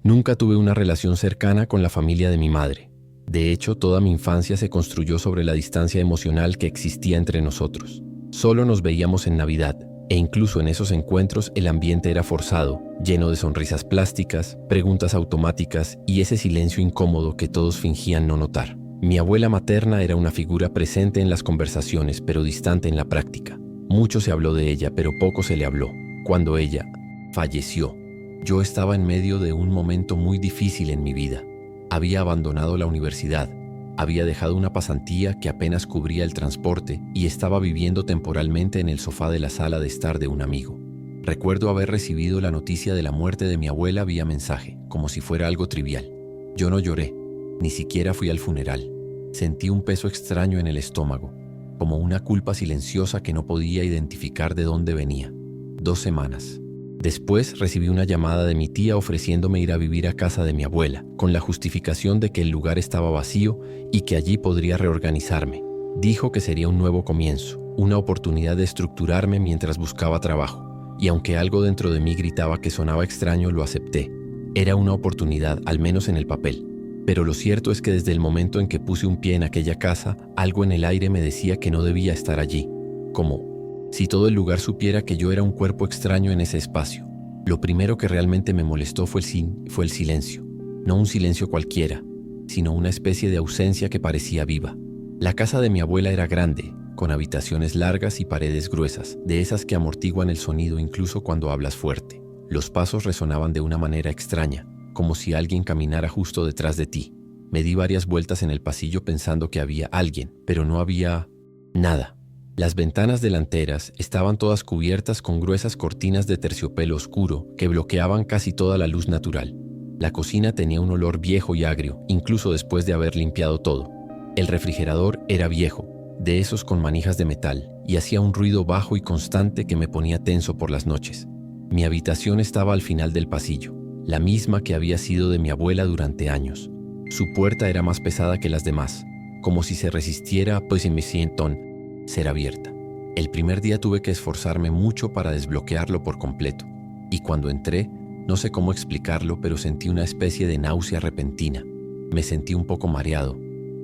Nunca tuve una relación cercana con la familia de mi madre. De hecho, toda mi infancia se construyó sobre la distancia emocional que existía entre nosotros. Solo nos veíamos en Navidad, e incluso en esos encuentros el ambiente era forzado, lleno de sonrisas plásticas, preguntas automáticas y ese silencio incómodo que todos fingían no notar. Mi abuela materna era una figura presente en las conversaciones, pero distante en la práctica. Mucho se habló de ella, pero poco se le habló. Cuando ella falleció, yo estaba en medio de un momento muy difícil en mi vida. Había abandonado la universidad, había dejado una pasantía que apenas cubría el transporte y estaba viviendo temporalmente en el sofá de la sala de estar de un amigo. Recuerdo haber recibido la noticia de la muerte de mi abuela vía mensaje, como si fuera algo trivial. Yo no lloré, ni siquiera fui al funeral. Sentí un peso extraño en el estómago, como una culpa silenciosa que no podía identificar de dónde venía. 2 semanas. Después recibí una llamada de mi tía ofreciéndome ir a vivir a casa de mi abuela, con la justificación de que el lugar estaba vacío y que allí podría reorganizarme. Dijo que sería un nuevo comienzo, una oportunidad de estructurarme mientras buscaba trabajo, y aunque algo dentro de mí gritaba que sonaba extraño, lo acepté. Era una oportunidad, al menos en el papel. Pero lo cierto es que desde el momento en que puse un pie en aquella casa, algo en el aire me decía que no debía estar allí, como si todo el lugar supiera que yo era un cuerpo extraño en ese espacio. Lo primero que realmente me molestó fue el silencio. No un silencio cualquiera, sino una especie de ausencia que parecía viva. La casa de mi abuela era grande, con habitaciones largas y paredes gruesas, de esas que amortiguan el sonido incluso cuando hablas fuerte. Los pasos resonaban de una manera extraña, como si alguien caminara justo detrás de ti. Me di varias vueltas en el pasillo pensando que había alguien, pero no había nada. Las ventanas delanteras estaban todas cubiertas con gruesas cortinas de terciopelo oscuro que bloqueaban casi toda la luz natural. La cocina tenía un olor viejo y agrio, incluso después de haber limpiado todo. El refrigerador era viejo, de esos con manijas de metal, y hacía un ruido bajo y constante que me ponía tenso por las noches. Mi habitación estaba al final del pasillo, la misma que había sido de mi abuela durante años. Su puerta era más pesada que las demás, como si se resistiera ser abierta. El primer día tuve que esforzarme mucho para desbloquearlo por completo, y cuando entré, no sé cómo explicarlo, pero sentí una especie de náusea repentina. Me sentí un poco mareado,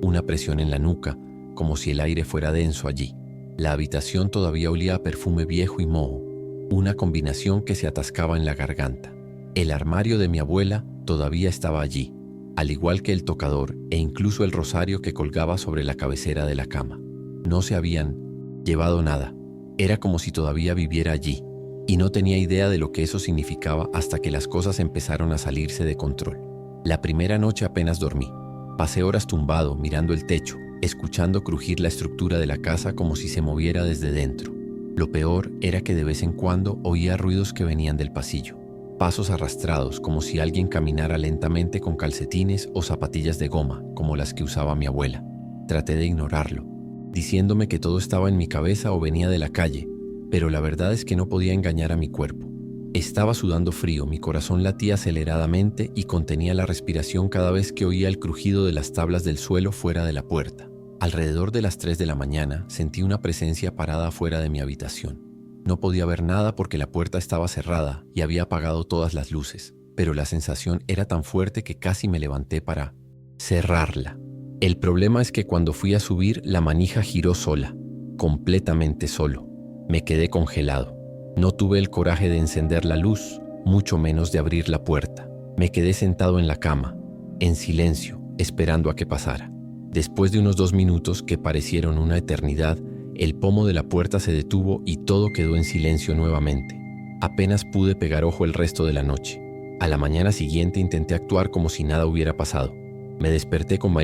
una presión en la nuca, como si el aire fuera denso allí. La habitación todavía olía a perfume viejo y moho, una combinación que se atascaba en la garganta. El armario de mi abuela todavía estaba allí, al igual que el tocador e incluso el rosario que colgaba sobre la cabecera de la cama. No se habían llevado nada. Era como si todavía viviera allí, y no tenía idea de lo que eso significaba hasta que las cosas empezaron a salirse de control. La primera noche apenas dormí. Pasé horas tumbado, mirando el techo, escuchando crujir la estructura de la casa como si se moviera desde dentro. Lo peor era que de vez en cuando oía ruidos que venían del pasillo. Pasos arrastrados, como si alguien caminara lentamente con calcetines o zapatillas de goma, como las que usaba mi abuela. Traté de ignorarlo, diciéndome que todo estaba en mi cabeza o venía de la calle, pero la verdad es que no podía engañar a mi cuerpo. Estaba sudando frío, mi corazón latía aceleradamente y contenía la respiración cada vez que oía el crujido de las tablas del suelo fuera de la puerta. Alrededor de las 3 de la mañana sentí una presencia parada fuera de mi habitación. No podía ver nada porque la puerta estaba cerrada y había apagado todas las luces, pero la sensación era tan fuerte que casi me levanté para cerrarla. El problema es que cuando fui a subir, la manija giró sola, completamente solo. Me quedé congelado. No tuve el coraje de encender la luz, mucho menos de abrir la puerta. Me quedé sentado en la cama, en silencio, esperando a que pasara. Después de unos 2 minutos que parecieron una eternidad, el pomo de la puerta se detuvo y todo quedó en silencio nuevamente. Apenas pude pegar ojo el resto de la noche. A la mañana siguiente intenté actuar como si nada hubiera pasado. Me desperté con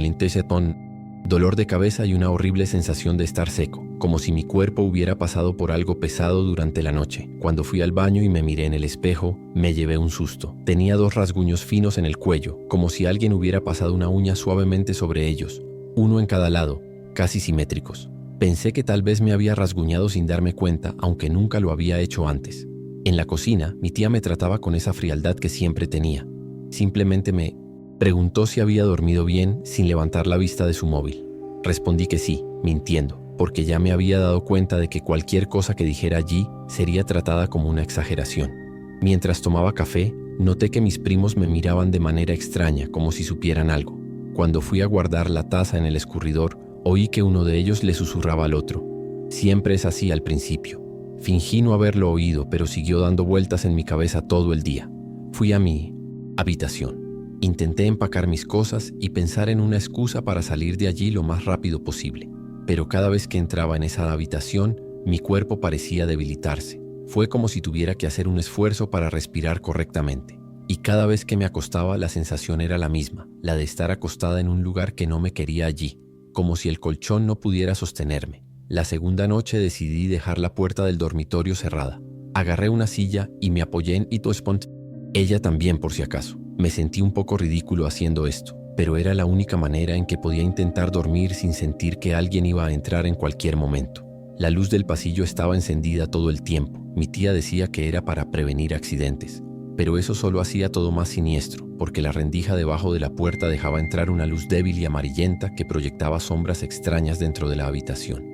dolor de cabeza y una horrible sensación de estar seco, como si mi cuerpo hubiera pasado por algo pesado durante la noche. Cuando fui al baño y me miré en el espejo, me llevé un susto. Tenía 2 rasguños finos en el cuello, como si alguien hubiera pasado una uña suavemente sobre ellos, uno en cada lado, casi simétricos. Pensé que tal vez me había rasguñado sin darme cuenta, aunque nunca lo había hecho antes. En la cocina, mi tía me trataba con esa frialdad que siempre tenía. Simplemente me preguntó si había dormido bien sin levantar la vista de su móvil. Respondí que sí, mintiendo, porque ya me había dado cuenta de que cualquier cosa que dijera allí sería tratada como una exageración. Mientras tomaba café, Noté que mis primos me miraban de manera extraña, como si supieran algo. Cuando fui a guardar la taza en el escurridor, oí que uno de ellos le susurraba al otro. Siempre es así al principio. Fingí no haberlo oído, pero siguió dando vueltas en mi cabeza todo el día. Fui a mi habitación. Intenté empacar mis cosas y pensar en una excusa para salir de allí lo más rápido posible. Pero cada vez que entraba en esa habitación, mi cuerpo parecía debilitarse. Fue como si tuviera que hacer un esfuerzo para respirar correctamente. Y cada vez que me acostaba, la sensación era la misma, la de estar acostada en un lugar que no me quería allí, como si el colchón no pudiera sostenerme. La segunda noche decidí dejar la puerta del dormitorio cerrada. Agarré una silla y me apoyé en Itospont. Ella también, por si acaso. Me sentí un poco ridículo haciendo esto, pero era la única manera en que podía intentar dormir sin sentir que alguien iba a entrar en cualquier momento. La luz del pasillo estaba encendida todo el tiempo. Mi tía decía que era para prevenir accidentes, pero eso solo hacía todo más siniestro, porque la rendija debajo de la puerta dejaba entrar una luz débil y amarillenta que proyectaba sombras extrañas dentro de la habitación.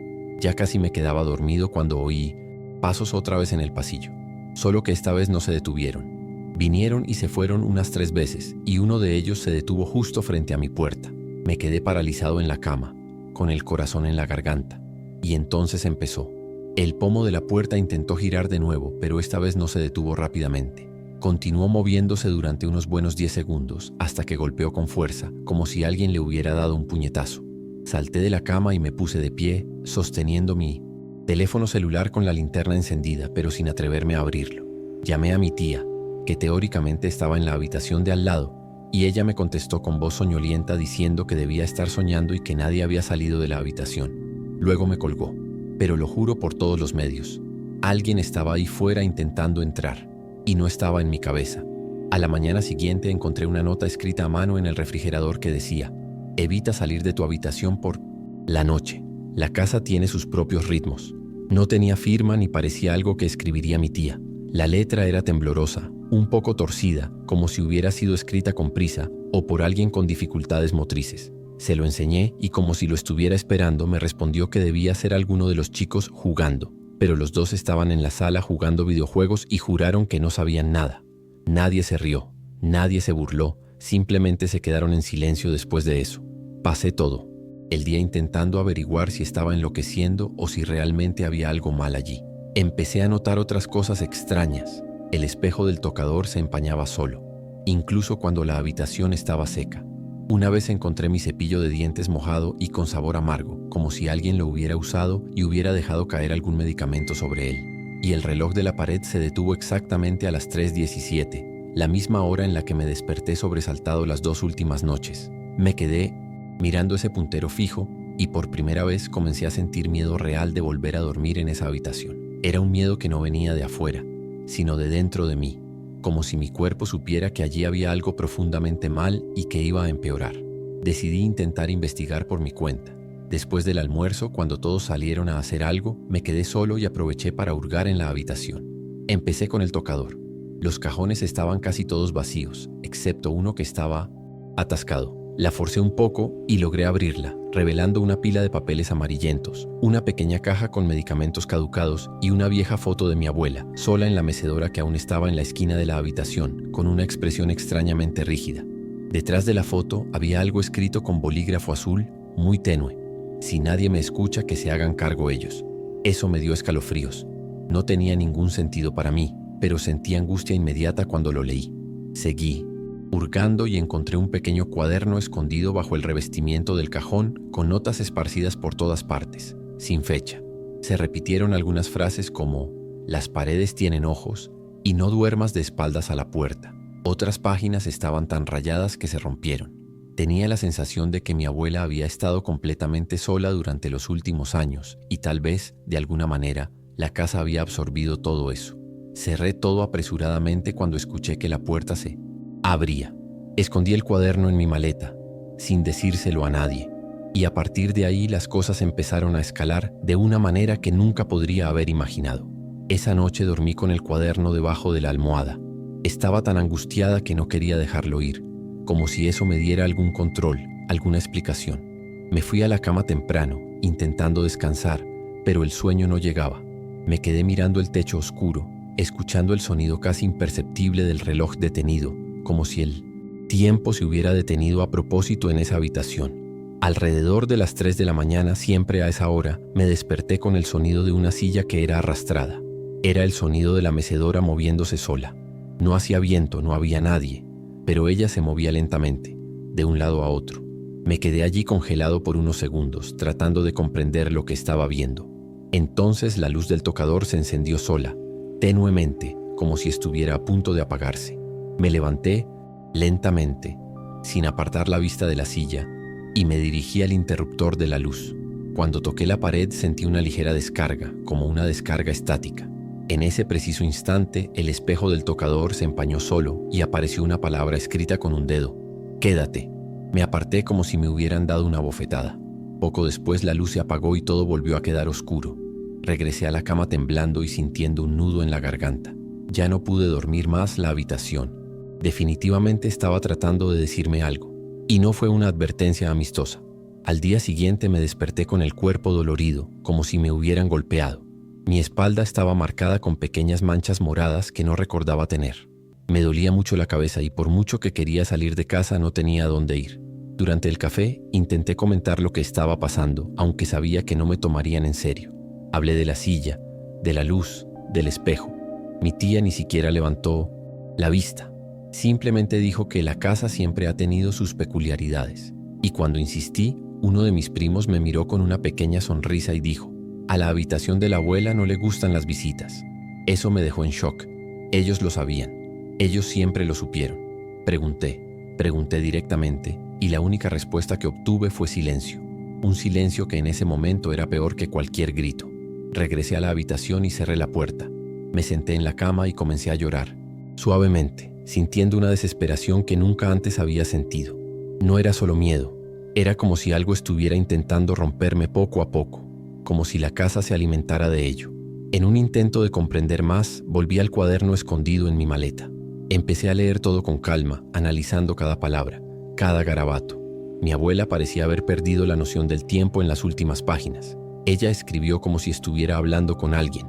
Ya casi me quedaba dormido cuando oí pasos otra vez en el pasillo, solo que esta vez no se detuvieron. Vinieron y se fueron unas 3 veces, y uno de ellos se detuvo justo frente a mi puerta. Me quedé paralizado en la cama, con el corazón en la garganta, y entonces empezó. El pomo de la puerta intentó girar de nuevo, pero esta vez no se detuvo rápidamente. Continuó moviéndose durante unos buenos 10 segundos, hasta que golpeó con fuerza, como si alguien le hubiera dado un puñetazo. Salté de la cama y me puse de pie, sosteniendo mi teléfono celular con la linterna encendida, pero sin atreverme a abrirlo. Llamé a mi tía, que teóricamente estaba en la habitación de al lado, y ella me contestó con voz soñolienta diciendo que debía estar soñando y que nadie había salido de la habitación. Luego me colgó, pero lo juro por todos los medios. Alguien estaba ahí fuera intentando entrar, y no estaba en mi cabeza. A la mañana siguiente encontré una nota escrita a mano en el refrigerador que decía: evita salir de tu habitación por la noche. La casa tiene sus propios ritmos. No tenía firma ni parecía algo que escribiría mi tía. La letra era temblorosa, un poco torcida, como si hubiera sido escrita con prisa o por alguien con dificultades motrices. Se lo enseñé y, como si lo estuviera esperando, me respondió que debía ser alguno de los chicos jugando, pero los dos estaban en la sala jugando videojuegos y juraron que no sabían nada. Nadie se rió, nadie se burló, simplemente se quedaron en silencio después de eso. Pasé todo el día intentando averiguar si estaba enloqueciendo o si realmente había algo mal allí. Empecé a notar otras cosas extrañas. El espejo del tocador se empañaba solo, incluso cuando la habitación estaba seca. Una vez encontré mi cepillo de dientes mojado y con sabor amargo, como si alguien lo hubiera usado y hubiera dejado caer algún medicamento sobre él. Y el reloj de la pared se detuvo exactamente a las 3:17, la misma hora en la que me desperté sobresaltado las 2 últimas noches. Me quedé mirando ese puntero fijo y por primera vez comencé a sentir miedo real de volver a dormir en esa habitación. Era un miedo que no venía de afuera, sino de dentro de mí, como si mi cuerpo supiera que allí había algo profundamente mal y que iba a empeorar. Decidí intentar investigar por mi cuenta. Después del almuerzo, cuando todos salieron a hacer algo, me quedé solo y aproveché para hurgar en la habitación. Empecé con el tocador. Los cajones estaban casi todos vacíos, excepto uno que estaba atascado. La forcé un poco y logré abrirla, revelando una pila de papeles amarillentos, una pequeña caja con medicamentos caducados y una vieja foto de mi abuela, sola en la mecedora que aún estaba en la esquina de la habitación, con una expresión extrañamente rígida. Detrás de la foto había algo escrito con bolígrafo azul, muy tenue: si nadie me escucha, que se hagan cargo ellos. Eso me dio escalofríos. No tenía ningún sentido para mí, pero sentí angustia inmediata cuando lo leí. Seguí hurgando y encontré un pequeño cuaderno escondido bajo el revestimiento del cajón, con notas esparcidas por todas partes, sin fecha. Se repitieron algunas frases como: las paredes tienen ojos y no duermas de espaldas a la puerta. Otras páginas estaban tan rayadas que se rompieron. Tenía la sensación de que mi abuela había estado completamente sola durante los últimos años y tal vez, de alguna manera, la casa había absorbido todo eso. Cerré todo apresuradamente cuando escuché que la puerta se abría. Escondí el cuaderno en mi maleta, sin decírselo a nadie, y a partir de ahí las cosas empezaron a escalar de una manera que nunca podría haber imaginado. Esa noche dormí con el cuaderno debajo de la almohada. Estaba tan angustiada que no quería dejarlo ir, como si eso me diera algún control, alguna explicación. Me fui a la cama temprano, intentando descansar, pero el sueño no llegaba. Me quedé mirando el techo oscuro, escuchando el sonido casi imperceptible del reloj detenido, como si el tiempo se hubiera detenido a propósito en esa habitación. Alrededor de las 3 de la mañana, siempre a esa hora, me desperté con el sonido de una silla que era arrastrada. Era el sonido de la mecedora moviéndose sola. No hacía viento, no había nadie, pero ella se movía lentamente, de un lado a otro. Me quedé allí congelado por unos segundos, tratando de comprender lo que estaba viendo. Entonces la luz del tocador se encendió sola, tenuemente, como si estuviera a punto de apagarse. Me levanté lentamente, sin apartar la vista de la silla, y me dirigí al interruptor de la luz. Cuando toqué la pared sentí una ligera descarga, como una descarga estática. En ese preciso instante, el espejo del tocador se empañó solo y apareció una palabra escrita con un dedo. «Quédate». Me aparté como si me hubieran dado una bofetada. Poco después la luz se apagó y todo volvió a quedar oscuro. Regresé a la cama temblando y sintiendo un nudo en la garganta. Ya no pude dormir más. La habitación definitivamente estaba tratando de decirme algo. Y no fue una advertencia amistosa. Al día siguiente me desperté con el cuerpo dolorido, como si me hubieran golpeado. Mi espalda estaba marcada con pequeñas manchas moradas que no recordaba tener. Me dolía mucho la cabeza y por mucho que quería salir de casa no tenía a dónde ir. Durante el café intenté comentar lo que estaba pasando, aunque sabía que no me tomarían en serio. Hablé de la silla, de la luz, del espejo. Mi tía ni siquiera levantó la vista. Simplemente dijo que la casa siempre ha tenido sus peculiaridades. Y cuando insistí, uno de mis primos me miró con una pequeña sonrisa y dijo: «A la habitación de la abuela no le gustan las visitas». Eso me dejó en shock. Ellos lo sabían. Ellos siempre lo supieron. Pregunté directamente, y la única respuesta que obtuve fue silencio. Un silencio que en ese momento era peor que cualquier grito. Regresé a la habitación y cerré la puerta. Me senté en la cama y comencé a llorar, suavemente, sintiendo una desesperación que nunca antes había sentido. No era solo miedo, era como si algo estuviera intentando romperme poco a poco, como si la casa se alimentara de ello. En un intento de comprender más, volví al cuaderno escondido en mi maleta. Empecé a leer todo con calma, analizando cada palabra, cada garabato. Mi abuela parecía haber perdido la noción del tiempo en las últimas páginas. Ella escribió como si estuviera hablando con alguien,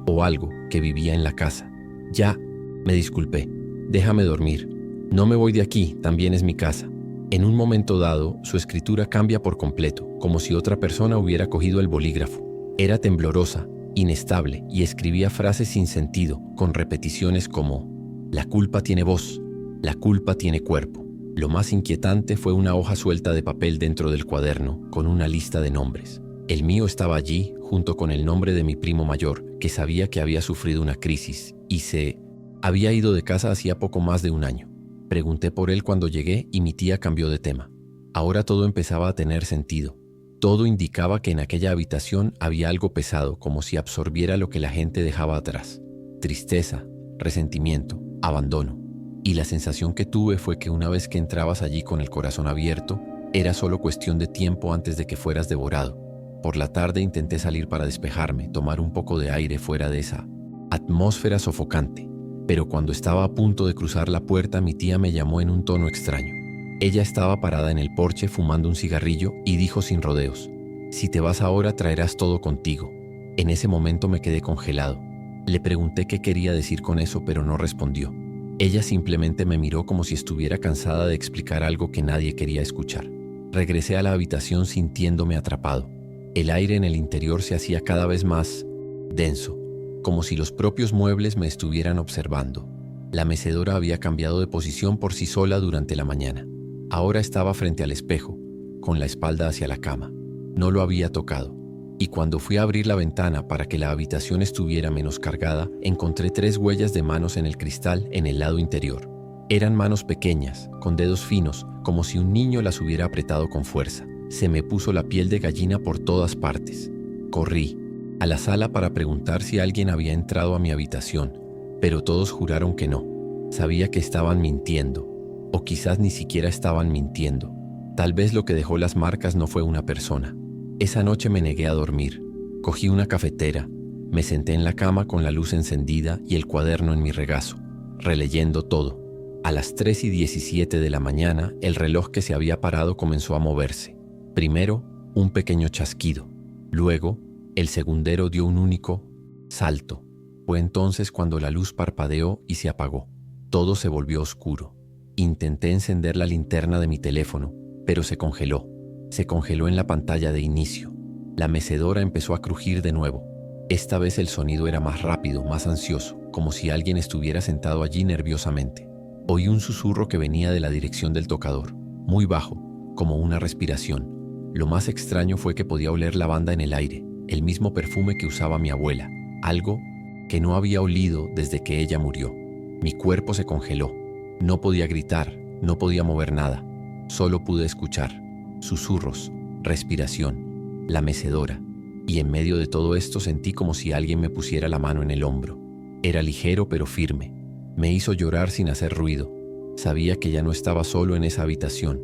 o algo que vivía en la casa. «Ya», me disculpé, «déjame dormir. No me voy de aquí, también es mi casa». En un momento dado, su escritura cambia por completo, como si otra persona hubiera cogido el bolígrafo. Era temblorosa, inestable, y escribía frases sin sentido, con repeticiones como: «La culpa tiene voz, la culpa tiene cuerpo». Lo más inquietante fue una hoja suelta de papel dentro del cuaderno, con una lista de nombres. El mío estaba allí, junto con el nombre de mi primo mayor, que sabía que había sufrido una crisis y se había ido de casa hacía poco más de un año. Pregunté por él cuando llegué y mi tía cambió de tema. Ahora todo empezaba a tener sentido. Todo indicaba que en aquella habitación había algo pesado, como si absorbiera lo que la gente dejaba atrás. Tristeza, resentimiento, abandono. Y la sensación que tuve fue que una vez que entrabas allí con el corazón abierto, era solo cuestión de tiempo antes de que fueras devorado. Por la tarde intenté salir para despejarme, tomar un poco de aire fuera de esa atmósfera sofocante. Pero cuando estaba a punto de cruzar la puerta, mi tía me llamó en un tono extraño. Ella estaba parada en el porche fumando un cigarrillo y dijo sin rodeos: «Si te vas ahora, traerás todo contigo». En ese momento me quedé congelado. Le pregunté qué quería decir con eso, pero no respondió. Ella simplemente me miró como si estuviera cansada de explicar algo que nadie quería escuchar. Regresé a la habitación sintiéndome atrapado. El aire en el interior se hacía cada vez más denso, como si los propios muebles me estuvieran observando. La mecedora había cambiado de posición por sí sola durante la mañana. Ahora estaba frente al espejo, con la espalda hacia la cama. No lo había tocado. Y cuando fui a abrir la ventana para que la habitación estuviera menos cargada, encontré 3 huellas de manos en el cristal en el lado interior. Eran manos pequeñas, con dedos finos, como si un niño las hubiera apretado con fuerza. Se me puso la piel de gallina por todas partes. Corrí a la sala para preguntar si alguien había entrado a mi habitación, pero todos juraron que no. Sabía que estaban mintiendo, o quizás ni siquiera estaban mintiendo. Tal vez lo que dejó las marcas no fue una persona. Esa noche me negué a dormir. Cogí una cafetera, me senté en la cama con la luz encendida y el cuaderno en mi regazo, releyendo todo. A las 3:17 de la mañana, el reloj que se había parado comenzó a moverse. Primero, un pequeño chasquido. Luego, el segundero dio un único salto. Fue entonces cuando la luz parpadeó y se apagó. Todo se volvió oscuro. Intenté encender la linterna de mi teléfono, pero se congeló. Se congeló en la pantalla de inicio. La mecedora empezó a crujir de nuevo. Esta vez el sonido era más rápido, más ansioso, como si alguien estuviera sentado allí nerviosamente. Oí un susurro que venía de la dirección del tocador, muy bajo, como una respiración. Lo más extraño fue que podía oler lavanda en el aire, el mismo perfume que usaba mi abuela, algo que no había olido desde que ella murió. Mi cuerpo se congeló. No podía gritar, no podía mover nada. Solo pude escuchar susurros, respiración, la mecedora. Y en medio de todo esto sentí como si alguien me pusiera la mano en el hombro. Era ligero pero firme. Me hizo llorar sin hacer ruido. Sabía que ya no estaba solo en esa habitación,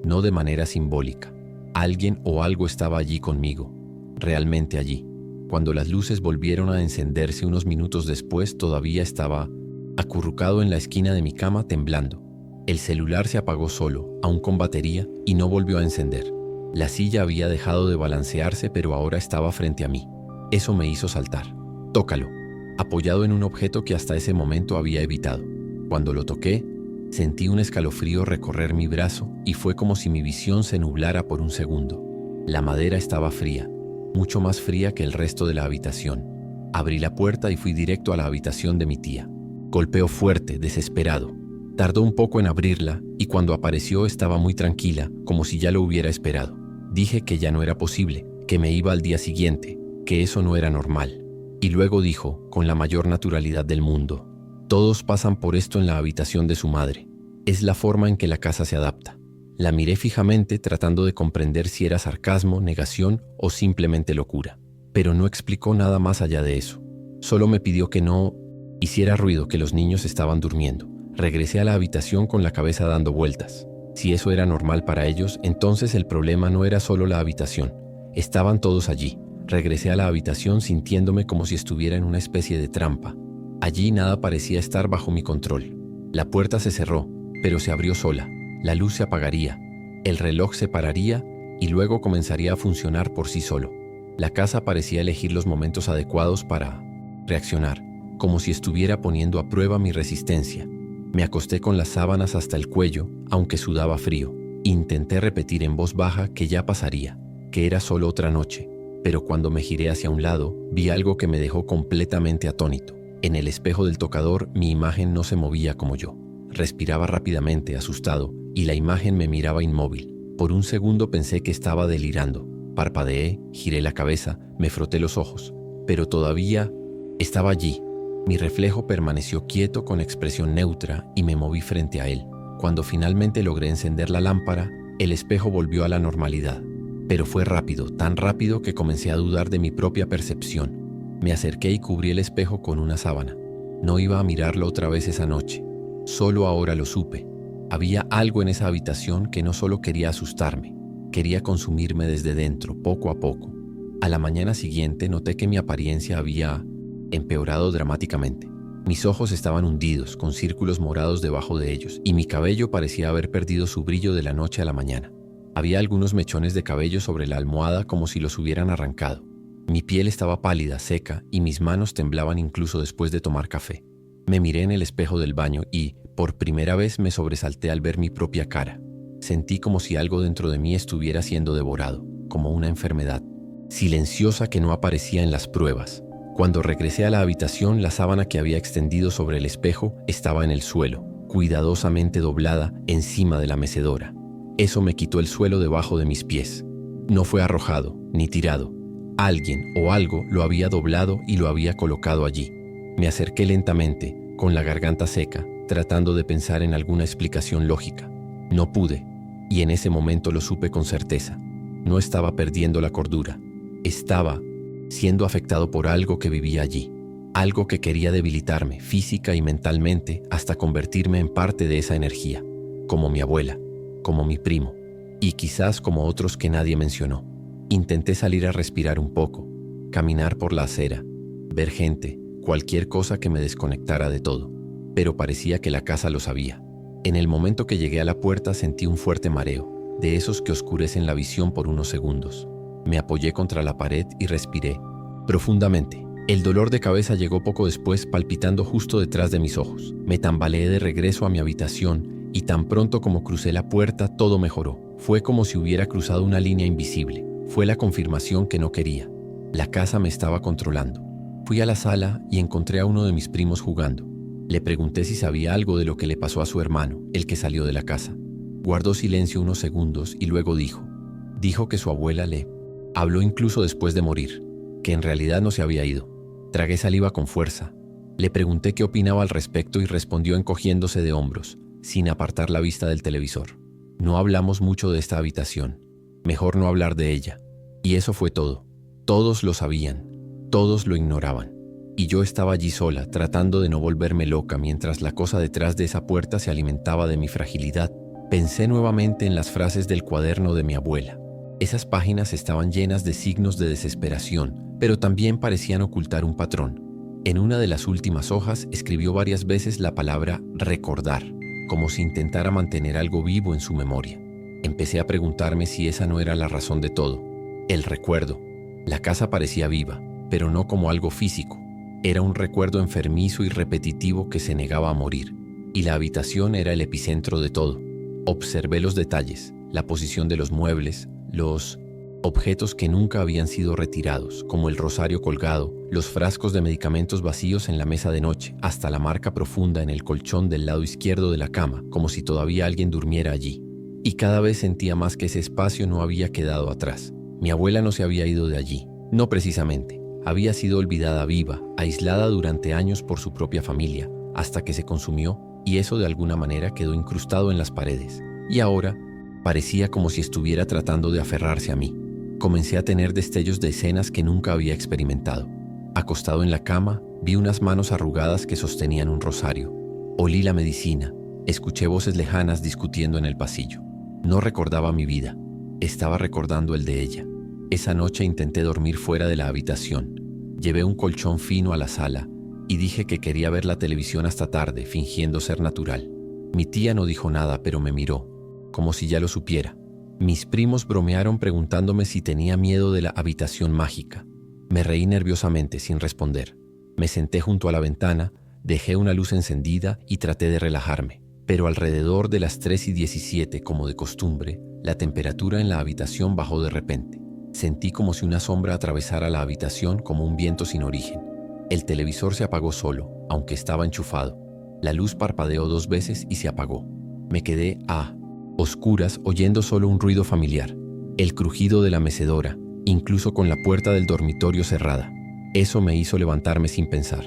no de manera simbólica. Alguien o algo estaba allí conmigo, realmente allí. Cuando las luces volvieron a encenderse unos minutos después, todavía estaba acurrucado en la esquina de mi cama temblando. El celular se apagó solo, aún con batería, y no volvió a encender. La silla había dejado de balancearse, pero ahora estaba frente a mí. Eso me hizo saltar. Tócalo, apoyado en un objeto que hasta ese momento había evitado. Cuando lo toqué, sentí un escalofrío recorrer mi brazo y fue como si mi visión se nublara por un segundo. La madera estaba fría, mucho más fría que el resto de la habitación. Abrí la puerta y fui directo a la habitación de mi tía. Golpeó fuerte, desesperado. Tardó un poco en abrirla y cuando apareció estaba muy tranquila, como si ya lo hubiera esperado. Dije que ya no era posible, que me iba al día siguiente, que eso no era normal. Y luego dijo, con la mayor naturalidad del mundo: todos pasan por esto en la habitación de su madre. Es la forma en que la casa se adapta. La miré fijamente tratando de comprender si era sarcasmo, negación o simplemente locura. Pero no explicó nada más allá de eso. Solo me pidió que no hiciera ruido, que los niños estaban durmiendo. Regresé a la habitación con la cabeza dando vueltas. Si eso era normal para ellos, entonces el problema no era solo la habitación. Estaban todos allí. Regresé a la habitación sintiéndome como si estuviera en una especie de trampa. Allí nada parecía estar bajo mi control. La puerta se cerró, pero se abrió sola. La luz se apagaría, el reloj se pararía y luego comenzaría a funcionar por sí solo. La casa parecía elegir los momentos adecuados para reaccionar, como si estuviera poniendo a prueba mi resistencia. Me acosté con las sábanas hasta el cuello, aunque sudaba frío. Intenté repetir en voz baja que ya pasaría, que era solo otra noche, pero cuando me giré hacia un lado, vi algo que me dejó completamente atónito. En el espejo del tocador, mi imagen no se movía como yo. Respiraba rápidamente, asustado, y la imagen me miraba inmóvil. Por un segundo pensé que estaba delirando. Parpadeé, giré la cabeza, me froté los ojos, pero todavía estaba allí. Mi reflejo permaneció quieto con expresión neutra y me moví frente a él. Cuando finalmente logré encender la lámpara, el espejo volvió a la normalidad. Pero fue rápido, tan rápido que comencé a dudar de mi propia percepción. Me acerqué y cubrí el espejo con una sábana. No iba a mirarlo otra vez esa noche. Solo ahora lo supe. Había algo en esa habitación que no solo quería asustarme, quería consumirme desde dentro, poco a poco. A la mañana siguiente noté que mi apariencia había empeorado dramáticamente. Mis ojos estaban hundidos, con círculos morados debajo de ellos, y mi cabello parecía haber perdido su brillo de la noche a la mañana. Había algunos mechones de cabello sobre la almohada como si los hubieran arrancado. Mi piel estaba pálida, seca, y mis manos temblaban incluso después de tomar café. Me miré en el espejo del baño y, por primera vez, me sobresalté al ver mi propia cara. Sentí como si algo dentro de mí estuviera siendo devorado, como una enfermedad, silenciosa que no aparecía en las pruebas. Cuando regresé a la habitación, la sábana que había extendido sobre el espejo estaba en el suelo, cuidadosamente doblada encima de la mecedora. Eso me quitó el suelo debajo de mis pies. No fue arrojado, ni tirado. Alguien o algo lo había doblado y lo había colocado allí. Me acerqué lentamente, con la garganta seca, tratando de pensar en alguna explicación lógica. No pude, y en ese momento lo supe con certeza. No estaba perdiendo la cordura. Estaba siendo afectado por algo que vivía allí. Algo que quería debilitarme física y mentalmente hasta convertirme en parte de esa energía. Como mi abuela, como mi primo, y quizás como otros que nadie mencionó. Intenté salir a respirar un poco, caminar por la acera, ver gente, cualquier cosa que me desconectara de todo, pero parecía que la casa lo sabía. En el momento que llegué a la puerta sentí un fuerte mareo, de esos que oscurecen la visión por unos segundos. Me apoyé contra la pared y respiré profundamente. El dolor de cabeza llegó poco después, palpitando justo detrás de mis ojos. Me tambaleé de regreso a mi habitación y tan pronto como crucé la puerta, todo mejoró. Fue como si hubiera cruzado una línea invisible. Fue la confirmación que no quería. La casa me estaba controlando. Fui a la sala y encontré a uno de mis primos jugando. Le pregunté si sabía algo de lo que le pasó a su hermano, el que salió de la casa. Guardó silencio unos segundos y luego dijo que su abuela le habló incluso después de morir, que en realidad no se había ido. Tragué saliva con fuerza. Le pregunté qué opinaba al respecto y respondió encogiéndose de hombros, sin apartar la vista del televisor. No hablamos mucho de esta habitación. Mejor no hablar de ella. Y eso fue todo. Todos lo sabían. Todos lo ignoraban. Y yo estaba allí sola, tratando de no volverme loca mientras la cosa detrás de esa puerta se alimentaba de mi fragilidad. Pensé nuevamente en las frases del cuaderno de mi abuela. Esas páginas estaban llenas de signos de desesperación, pero también parecían ocultar un patrón. En una de las últimas hojas escribió varias veces la palabra recordar, como si intentara mantener algo vivo en su memoria. Empecé a preguntarme si esa no era la razón de todo. El recuerdo. La casa parecía viva, pero no como algo físico. Era un recuerdo enfermizo y repetitivo que se negaba a morir. Y la habitación era el epicentro de todo. Observé los detalles, la posición de los muebles, los objetos que nunca habían sido retirados, como el rosario colgado, los frascos de medicamentos vacíos en la mesa de noche, hasta la marca profunda en el colchón del lado izquierdo de la cama, como si todavía alguien durmiera allí. Y cada vez sentía más que ese espacio no había quedado atrás. Mi abuela no se había ido de allí, no precisamente. Había sido olvidada viva, aislada durante años por su propia familia, hasta que se consumió y eso de alguna manera quedó incrustado en las paredes. Y ahora parecía como si estuviera tratando de aferrarse a mí. Comencé a tener destellos de escenas que nunca había experimentado. Acostado en la cama, vi unas manos arrugadas que sostenían un rosario. Olí la medicina. Escuché voces lejanas discutiendo en el pasillo. No recordaba mi vida. Estaba recordando el de ella. Esa noche intenté dormir fuera de la habitación. Llevé un colchón fino a la sala y dije que quería ver la televisión hasta tarde, fingiendo ser natural. Mi tía no dijo nada, pero me miró, como si ya lo supiera. Mis primos bromearon preguntándome si tenía miedo de la habitación mágica. Me reí nerviosamente sin responder. Me senté junto a la ventana, dejé una luz encendida y traté de relajarme. Pero alrededor de las 3:17, como de costumbre, la temperatura en la habitación bajó de repente. Sentí como si una sombra atravesara la habitación como un viento sin origen. El televisor se apagó solo, aunque estaba enchufado. La luz parpadeó 2 veces y se apagó. Me quedé a oscuras oyendo solo un ruido familiar, el crujido de la mecedora, incluso con la puerta del dormitorio cerrada. Eso me hizo levantarme sin pensar.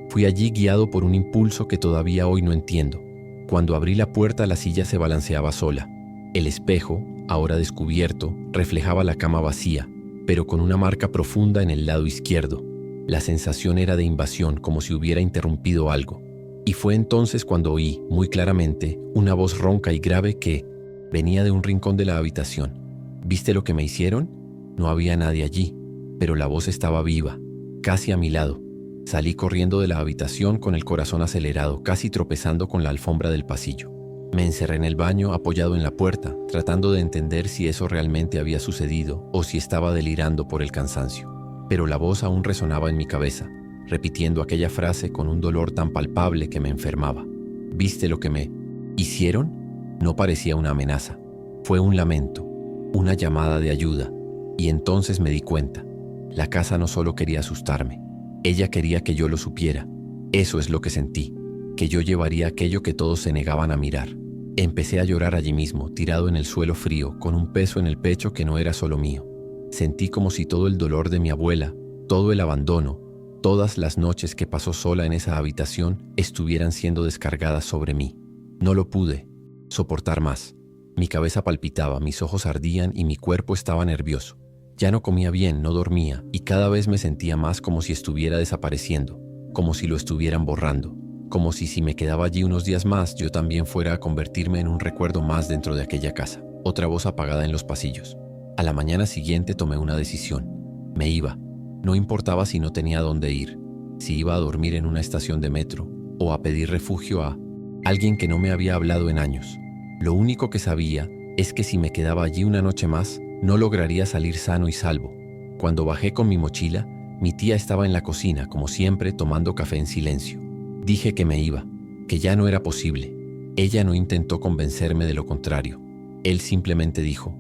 Fui allí guiado por un impulso que todavía hoy no entiendo. Cuando abrí la puerta, la silla se balanceaba sola. El espejo, ahora descubierto, reflejaba la cama vacía, pero con una marca profunda en el lado izquierdo. La sensación era de invasión, como si hubiera interrumpido algo. Y fue entonces cuando oí, muy claramente, una voz ronca y grave que venía de un rincón de la habitación. ¿Viste lo que me hicieron? No había nadie allí, pero la voz estaba viva, casi a mi lado. Salí corriendo de la habitación con el corazón acelerado, casi tropezando con la alfombra del pasillo. Me encerré en el baño apoyado en la puerta, tratando de entender si eso realmente había sucedido o si estaba delirando por el cansancio. Pero la voz aún resonaba en mi cabeza, repitiendo aquella frase con un dolor tan palpable que me enfermaba. ¿Viste lo que me hicieron? No parecía una amenaza. Fue un lamento, una llamada de ayuda. Y entonces me di cuenta. La casa no solo quería asustarme. Ella quería que yo lo supiera. Eso es lo que sentí, que yo llevaría aquello que todos se negaban a mirar. Empecé a llorar allí mismo, tirado en el suelo frío, con un peso en el pecho que no era solo mío. Sentí como si todo el dolor de mi abuela, todo el abandono, todas las noches que pasó sola en esa habitación estuvieran siendo descargadas sobre mí. No lo pude soportar más. Mi cabeza palpitaba, mis ojos ardían y mi cuerpo estaba nervioso. Ya no comía bien, no dormía y cada vez me sentía más como si estuviera desapareciendo, como si lo estuvieran borrando, como si me quedaba allí unos días más yo también fuera a convertirme en un recuerdo más dentro de aquella casa. Otra voz apagada en los pasillos. A la mañana siguiente tomé una decisión. Me iba. No importaba si no tenía dónde ir, si iba a dormir en una estación de metro o a pedir refugio a alguien que no me había hablado en años. Lo único que sabía es que si me quedaba allí una noche más, no lograría salir sano y salvo. Cuando bajé con mi mochila, Mi tía estaba en la cocina, como siempre, tomando café en silencio. Dije que me iba, que ya no era posible. Ella no intentó convencerme de lo contrario. Él simplemente dijo,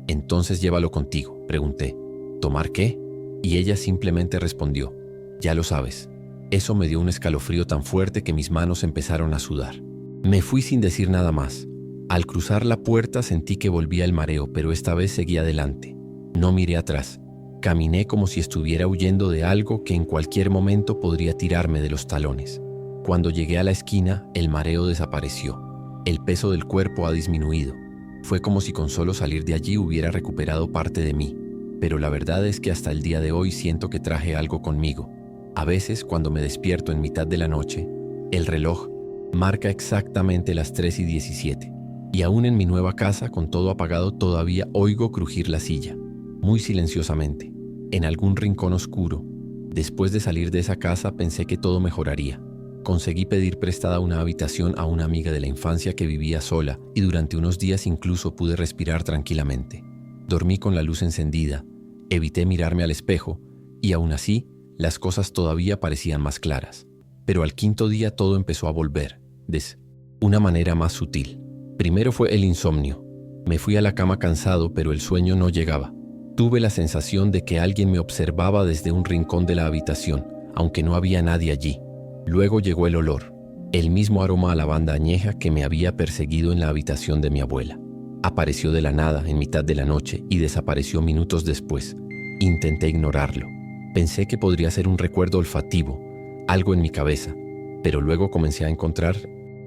«Entonces llévalo contigo», pregunté. «¿Tomar qué?» Y ella simplemente respondió, «Ya lo sabes». Eso me dio un escalofrío tan fuerte que mis manos empezaron a sudar. Me fui sin decir nada más. Al cruzar la puerta sentí que volvía el mareo, pero esta vez seguí adelante. No miré atrás. Caminé como si estuviera huyendo de algo que en cualquier momento podría tirarme de los talones. Cuando llegué a la esquina, el mareo desapareció. El peso del cuerpo ha disminuido. Fue como si con solo salir de allí hubiera recuperado parte de mí. Pero la verdad es que hasta el día de hoy siento que traje algo conmigo. A veces, cuando me despierto en mitad de la noche, el reloj marca exactamente las 3:17. Y aún en mi nueva casa, con todo apagado, todavía oigo crujir la silla, muy silenciosamente, en algún rincón oscuro. Después de salir de esa casa pensé que todo mejoraría. Conseguí pedir prestada una habitación a una amiga de la infancia que vivía sola y durante unos días incluso pude respirar tranquilamente. Dormí con la luz encendida, evité mirarme al espejo y aún así las cosas todavía parecían más claras. Pero al quinto día todo empezó a volver, de una manera más sutil. Primero fue el insomnio. Me fui a la cama cansado, pero el sueño no llegaba. Tuve la sensación de que alguien me observaba desde un rincón de la habitación, aunque no había nadie allí. Luego llegó el olor, el mismo aroma a lavanda añeja que me había perseguido en la habitación de mi abuela. Apareció de la nada en mitad de la noche y desapareció minutos después. Intenté ignorarlo. Pensé que podría ser un recuerdo olfativo, algo en mi cabeza, pero luego comencé a encontrar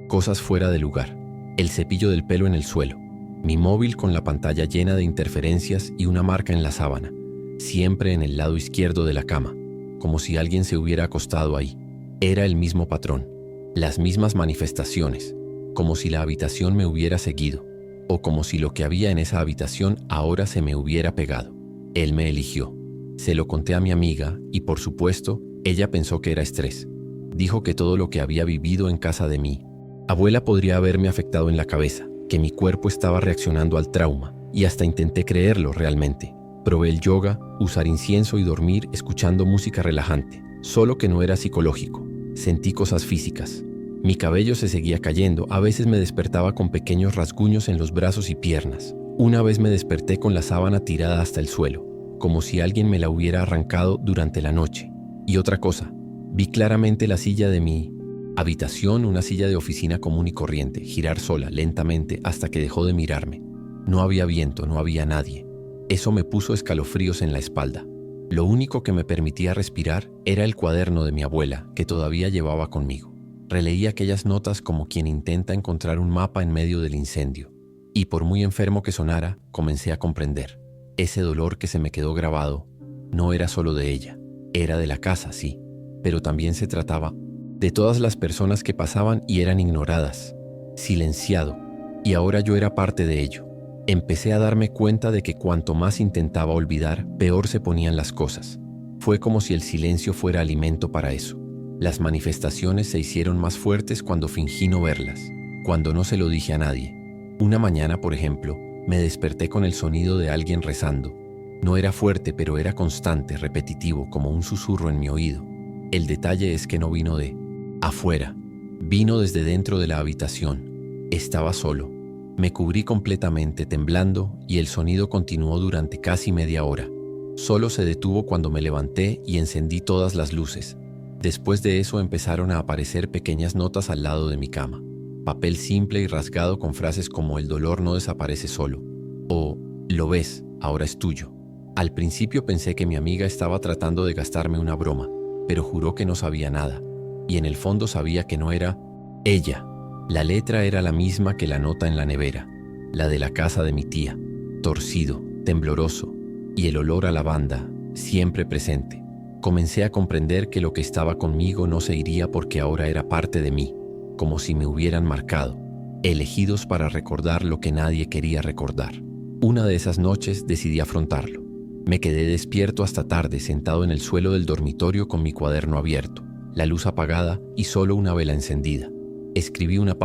cosas fuera de lugar. El cepillo del pelo en el suelo, mi móvil con la pantalla llena de interferencias y una marca en la sábana, siempre en el lado izquierdo de la cama, como si alguien se hubiera acostado ahí. Era el mismo patrón, las mismas manifestaciones, como si la habitación me hubiera seguido, o como si lo que había en esa habitación ahora se me hubiera pegado. Él me eligió. Se lo conté a mi amiga y, por supuesto, ella pensó que era estrés. Dijo que todo lo que había vivido en casa de mi abuela podría haberme afectado en la cabeza, que mi cuerpo estaba reaccionando al trauma, y hasta intenté creerlo realmente. Probé el yoga, usar incienso y dormir escuchando música relajante, solo que no era psicológico. Sentí cosas físicas. Mi cabello se seguía cayendo, a veces me despertaba con pequeños rasguños en los brazos y piernas. Una vez me desperté con la sábana tirada hasta el suelo, como si alguien me la hubiera arrancado durante la noche. Y otra cosa, vi claramente la silla de mi habitación, una silla de oficina común y corriente, girar sola, lentamente, hasta que dejó de mirarme. No había viento, no había nadie. Eso me puso escalofríos en la espalda. Lo único que me permitía respirar era el cuaderno de mi abuela, que todavía llevaba conmigo. Releí aquellas notas como quien intenta encontrar un mapa en medio del incendio. Y por muy enfermo que sonara, comencé a comprender. Ese dolor que se me quedó grabado no era solo de ella. Era de la casa, sí, pero también se trataba de todas las personas que pasaban y eran ignoradas, silenciado, y ahora yo era parte de ello. Empecé a darme cuenta de que cuanto más intentaba olvidar, peor se ponían las cosas. Fue como si el silencio fuera alimento para eso. Las manifestaciones se hicieron más fuertes cuando fingí no verlas, cuando no se lo dije a nadie. Una mañana, por ejemplo, me desperté con el sonido de alguien rezando. No era fuerte, pero era constante, repetitivo, como un susurro en mi oído. El detalle es que no vino de afuera, vino desde dentro de la habitación. Estaba solo. Me cubrí completamente, temblando, y el sonido continuó durante casi media hora. Solo se detuvo cuando me levanté y encendí todas las luces. Después de eso empezaron a aparecer pequeñas notas al lado de mi cama. Papel simple y rasgado con frases como «El dolor no desaparece solo» o «Lo ves, ahora es tuyo». Al principio pensé que mi amiga estaba tratando de gastarme una broma, pero juró que no sabía nada. Y en el fondo sabía que no era ella. La letra era la misma que la nota en la nevera, la de la casa de mi tía, torcido, tembloroso, y el olor a lavanda, siempre presente. Comencé a comprender que lo que estaba conmigo no se iría porque ahora era parte de mí, como si me hubieran marcado, elegidos para recordar lo que nadie quería recordar. Una de esas noches decidí afrontarlo. Me quedé despierto hasta tarde, sentado en el suelo del dormitorio con mi cuaderno abierto, la luz apagada y solo una vela encendida. Escribí una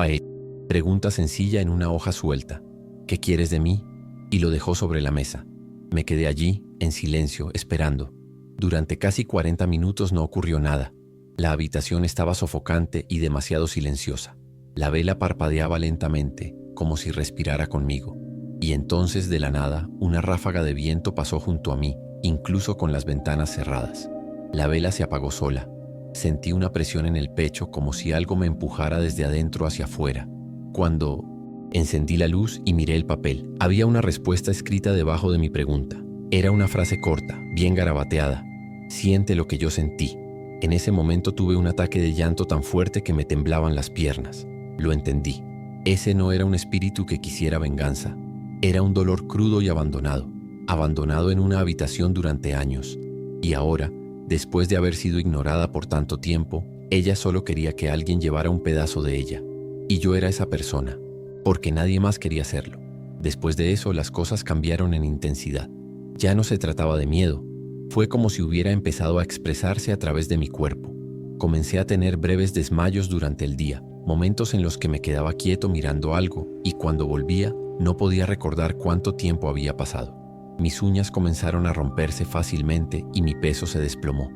pregunta sencilla en una hoja suelta. ¿Qué quieres de mí? Y lo dejó sobre la mesa. Me quedé allí, en silencio, esperando. Durante casi 40 minutos no ocurrió nada. La habitación estaba sofocante y demasiado silenciosa. La vela parpadeaba lentamente, como si respirara conmigo. Y entonces, de la nada, una ráfaga de viento pasó junto a mí, incluso con las ventanas cerradas. La vela se apagó sola. Sentí una presión en el pecho como si algo me empujara desde adentro hacia afuera. Cuando encendí la luz y miré el papel, había una respuesta escrita debajo de mi pregunta. Era una frase corta, bien garabateada. Siente lo que yo sentí. En ese momento tuve un ataque de llanto tan fuerte que me temblaban las piernas. Lo entendí. Ese no era un espíritu que quisiera venganza. Era un dolor crudo y abandonado. Abandonado en una habitación durante años. Y ahora, después de haber sido ignorada por tanto tiempo, ella solo quería que alguien llevara un pedazo de ella. Y yo era esa persona, porque nadie más quería hacerlo. Después de eso, las cosas cambiaron en intensidad. Ya no se trataba de miedo. Fue como si hubiera empezado a expresarse a través de mi cuerpo. Comencé a tener breves desmayos durante el día, momentos en los que me quedaba quieto mirando algo, y cuando volvía, no podía recordar cuánto tiempo había pasado. Mis uñas comenzaron a romperse fácilmente y mi peso se desplomó.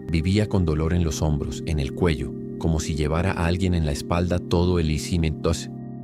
Vivía con dolor en los hombros, en el cuello, como si llevara a alguien en la espalda todo el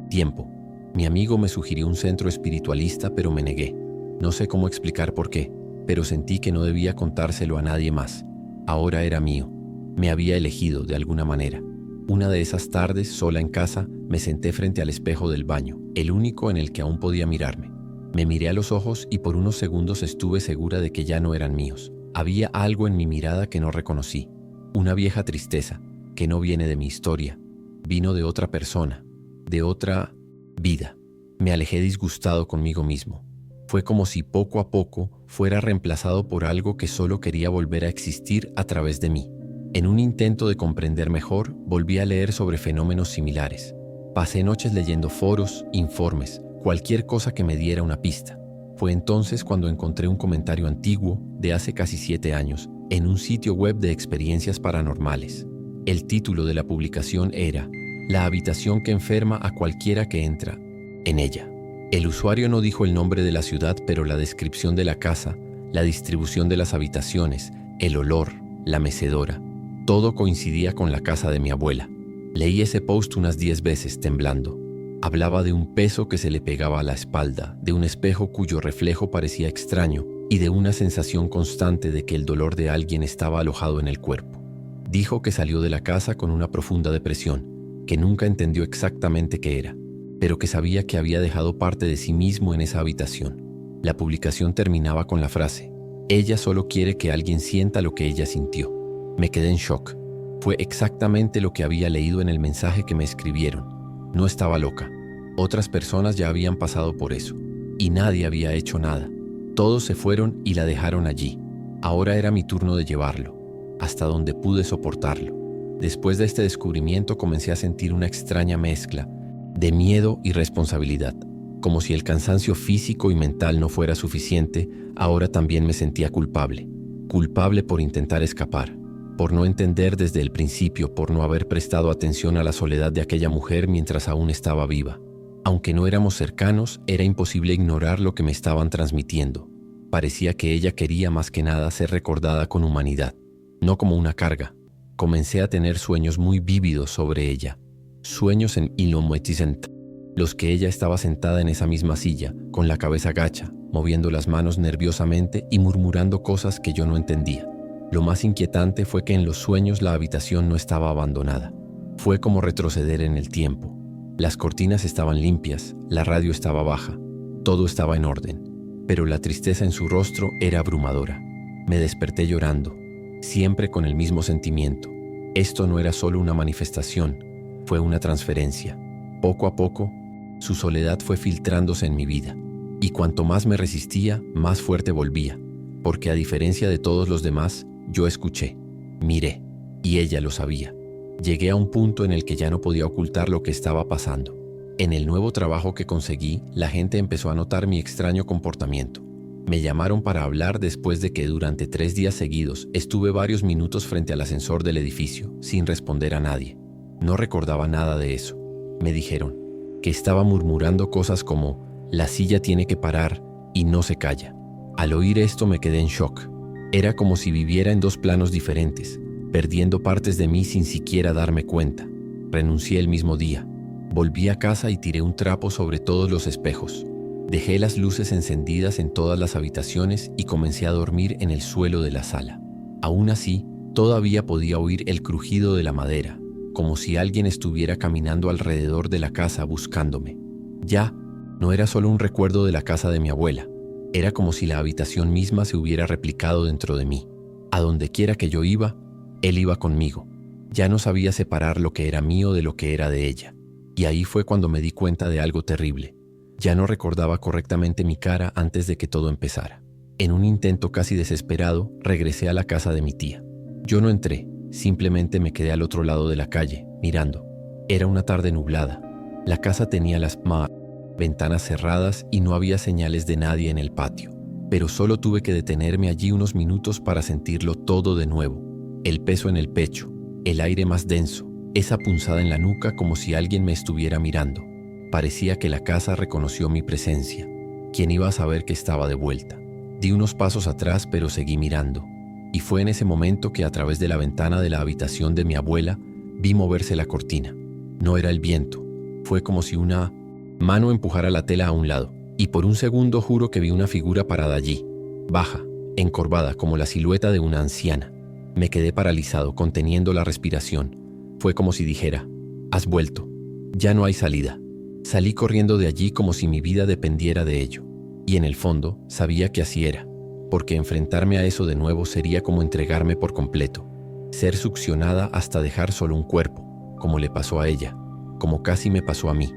tiempo. Mi amigo me sugirió un centro espiritualista, pero me negué. No sé cómo explicar por qué, pero sentí que no debía contárselo a nadie más. Ahora era mío. Me había elegido de alguna manera. Una de esas tardes, sola en casa, me senté frente al espejo del baño, el único en el que aún podía mirarme. Me miré a los ojos y por unos segundos estuve segura de que ya no eran míos. Había algo en mi mirada que no reconocí. Una vieja tristeza, que no viene de mi historia. Vino de otra persona, de otra vida. Me alejé disgustado conmigo mismo. Fue como si poco a poco fuera reemplazado por algo que solo quería volver a existir a través de mí. En un intento de comprender mejor, volví a leer sobre fenómenos similares. Pasé noches leyendo foros, informes, cualquier cosa que me diera una pista. Fue entonces cuando encontré un comentario antiguo, de hace casi 7 años, en un sitio web de experiencias paranormales. El título de la publicación era «La habitación que enferma a cualquiera que entra en ella». El usuario no dijo el nombre de la ciudad, pero la descripción de la casa, la distribución de las habitaciones, el olor, la mecedora, todo coincidía con la casa de mi abuela. Leí ese post unas 10 veces temblando. Hablaba de un peso que se le pegaba a la espalda, de un espejo cuyo reflejo parecía extraño y de una sensación constante de que el dolor de alguien estaba alojado en el cuerpo. Dijo que salió de la casa con una profunda depresión, que nunca entendió exactamente qué era, pero que sabía que había dejado parte de sí mismo en esa habitación. La publicación terminaba con la frase: «Ella solo quiere que alguien sienta lo que ella sintió». Me quedé en shock. Fue exactamente lo que había leído en el mensaje que me escribieron. No estaba loca. Otras personas ya habían pasado por eso. Y nadie había hecho nada. Todos se fueron y la dejaron allí. Ahora era mi turno de llevarlo, hasta donde pude soportarlo. Después de este descubrimiento comencé a sentir una extraña mezcla de miedo y responsabilidad. Como si el cansancio físico y mental no fuera suficiente, ahora también me sentía culpable. Culpable por intentar escapar, por no entender desde el principio, por no haber prestado atención a la soledad de aquella mujer mientras aún estaba viva. Aunque no éramos cercanos, era imposible ignorar lo que me estaban transmitiendo. Parecía que ella quería más que nada ser recordada con humanidad, no como una carga. Comencé a tener sueños muy vívidos sobre ella. Sueños en Ilomueticent, los que ella estaba sentada en esa misma silla, con la cabeza gacha, moviendo las manos nerviosamente y murmurando cosas que yo no entendía. Lo más inquietante fue que en los sueños la habitación no estaba abandonada. Fue como retroceder en el tiempo. Las cortinas estaban limpias, la radio estaba baja, todo estaba en orden, pero la tristeza en su rostro era abrumadora. Me desperté llorando, siempre con el mismo sentimiento. Esto no era solo una manifestación, fue una transferencia. Poco a poco, su soledad fue filtrándose en mi vida, y cuanto más me resistía, más fuerte volvía, porque a diferencia de todos los demás, yo escuché, miré, y ella lo sabía. Llegué a un punto en el que ya no podía ocultar lo que estaba pasando. En el nuevo trabajo que conseguí, la gente empezó a notar mi extraño comportamiento. Me llamaron para hablar después de que durante 3 días seguidos estuve varios minutos frente al ascensor del edificio, sin responder a nadie. No recordaba nada de eso. Me dijeron que estaba murmurando cosas como «la silla tiene que parar» y no se calla. Al oír esto me quedé en shock. Era como si viviera en dos planos diferentes, perdiendo partes de mí sin siquiera darme cuenta. Renuncié el mismo día. Volví a casa y tiré un trapo sobre todos los espejos. Dejé las luces encendidas en todas las habitaciones y comencé a dormir en el suelo de la sala. Aún así, todavía podía oír el crujido de la madera, como si alguien estuviera caminando alrededor de la casa buscándome. Ya no era solo un recuerdo de la casa de mi abuela, era como si la habitación misma se hubiera replicado dentro de mí. A donde quiera que yo iba, él iba conmigo. Ya no sabía separar lo que era mío de lo que era de ella. Y ahí fue cuando me di cuenta de algo terrible. Ya no recordaba correctamente mi cara antes de que todo empezara. En un intento casi desesperado, regresé a la casa de mi tía. Yo no entré, simplemente me quedé al otro lado de la calle, mirando. Era una tarde nublada. La casa tenía las ventanas cerradas y no había señales de nadie en el patio. Pero solo tuve que detenerme allí unos minutos para sentirlo todo de nuevo. El peso en el pecho, el aire más denso, esa punzada en la nuca como si alguien me estuviera mirando. Parecía que la casa reconoció mi presencia. ¿Quién iba a saber que estaba de vuelta? Di unos pasos atrás, pero seguí mirando. Y fue en ese momento que a través de la ventana de la habitación de mi abuela vi moverse la cortina. No era el viento. Fue como si una mano empujara la tela a un lado. Y por un segundo juro que vi una figura parada allí, baja, encorvada como la silueta de una anciana. Me quedé paralizado, conteniendo la respiración. Fue como si dijera, has vuelto. Ya no hay salida. Salí corriendo de allí como si mi vida dependiera de ello. Y en el fondo, sabía que así era, porque enfrentarme a eso de nuevo sería como entregarme por completo. Ser succionada hasta dejar solo un cuerpo, como le pasó a ella, como casi me pasó a mí.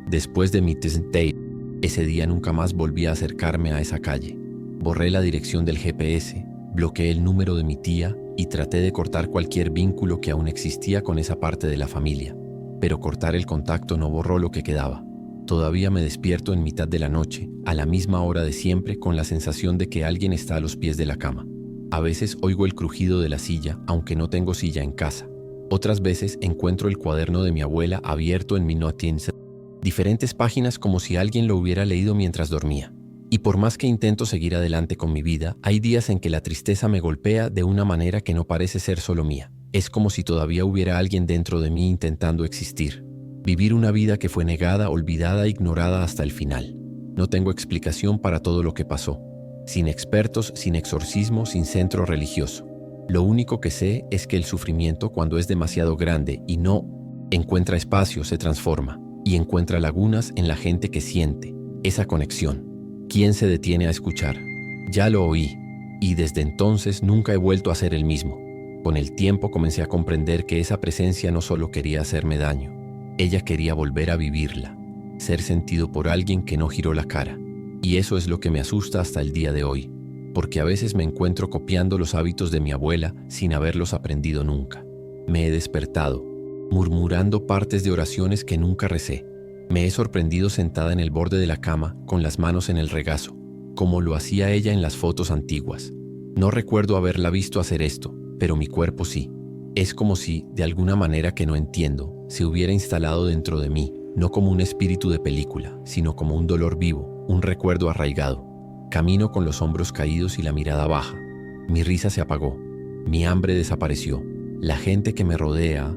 Después de mi test-day, ese día nunca más volví a acercarme a esa calle. Borré la dirección del GPS, bloqueé el número de mi tía y traté de cortar cualquier vínculo que aún existía con esa parte de la familia. Pero cortar el contacto no borró lo que quedaba. Todavía me despierto en mitad de la noche, a la misma hora de siempre, con la sensación de que alguien está a los pies de la cama. A veces oigo el crujido de la silla, aunque no tengo silla en casa. Otras veces encuentro el cuaderno de mi abuela abierto en mi noticia, diferentes páginas como si alguien lo hubiera leído mientras dormía. Y por más que intento seguir adelante con mi vida, hay días en que la tristeza me golpea de una manera que no parece ser solo mía. Es como si todavía hubiera alguien dentro de mí intentando existir. Vivir una vida que fue negada, olvidada, ignorada hasta el final. No tengo explicación para todo lo que pasó. Sin expertos, sin exorcismo, sin centro religioso. Lo único que sé es que el sufrimiento, cuando es demasiado grande y no encuentra espacio, se transforma. Y encuentra lagunas en la gente que siente esa conexión. ¿Quién se detiene a escuchar? Ya lo oí, y desde entonces nunca he vuelto a ser el mismo. Con el tiempo comencé a comprender que esa presencia no solo quería hacerme daño, ella quería volver a vivirla, ser sentido por alguien que no giró la cara. Y eso es lo que me asusta hasta el día de hoy, porque a veces me encuentro copiando los hábitos de mi abuela sin haberlos aprendido nunca. Me he despertado, murmurando partes de oraciones que nunca recé. Me he sorprendido sentada en el borde de la cama, con las manos en el regazo, como lo hacía ella en las fotos antiguas. No recuerdo haberla visto hacer esto, pero mi cuerpo sí. Es como si, de alguna manera que no entiendo, se hubiera instalado dentro de mí, no como un espíritu de película, sino como un dolor vivo, un recuerdo arraigado. Camino con los hombros caídos y la mirada baja. Mi risa se apagó. Mi hambre desapareció. La gente que me rodea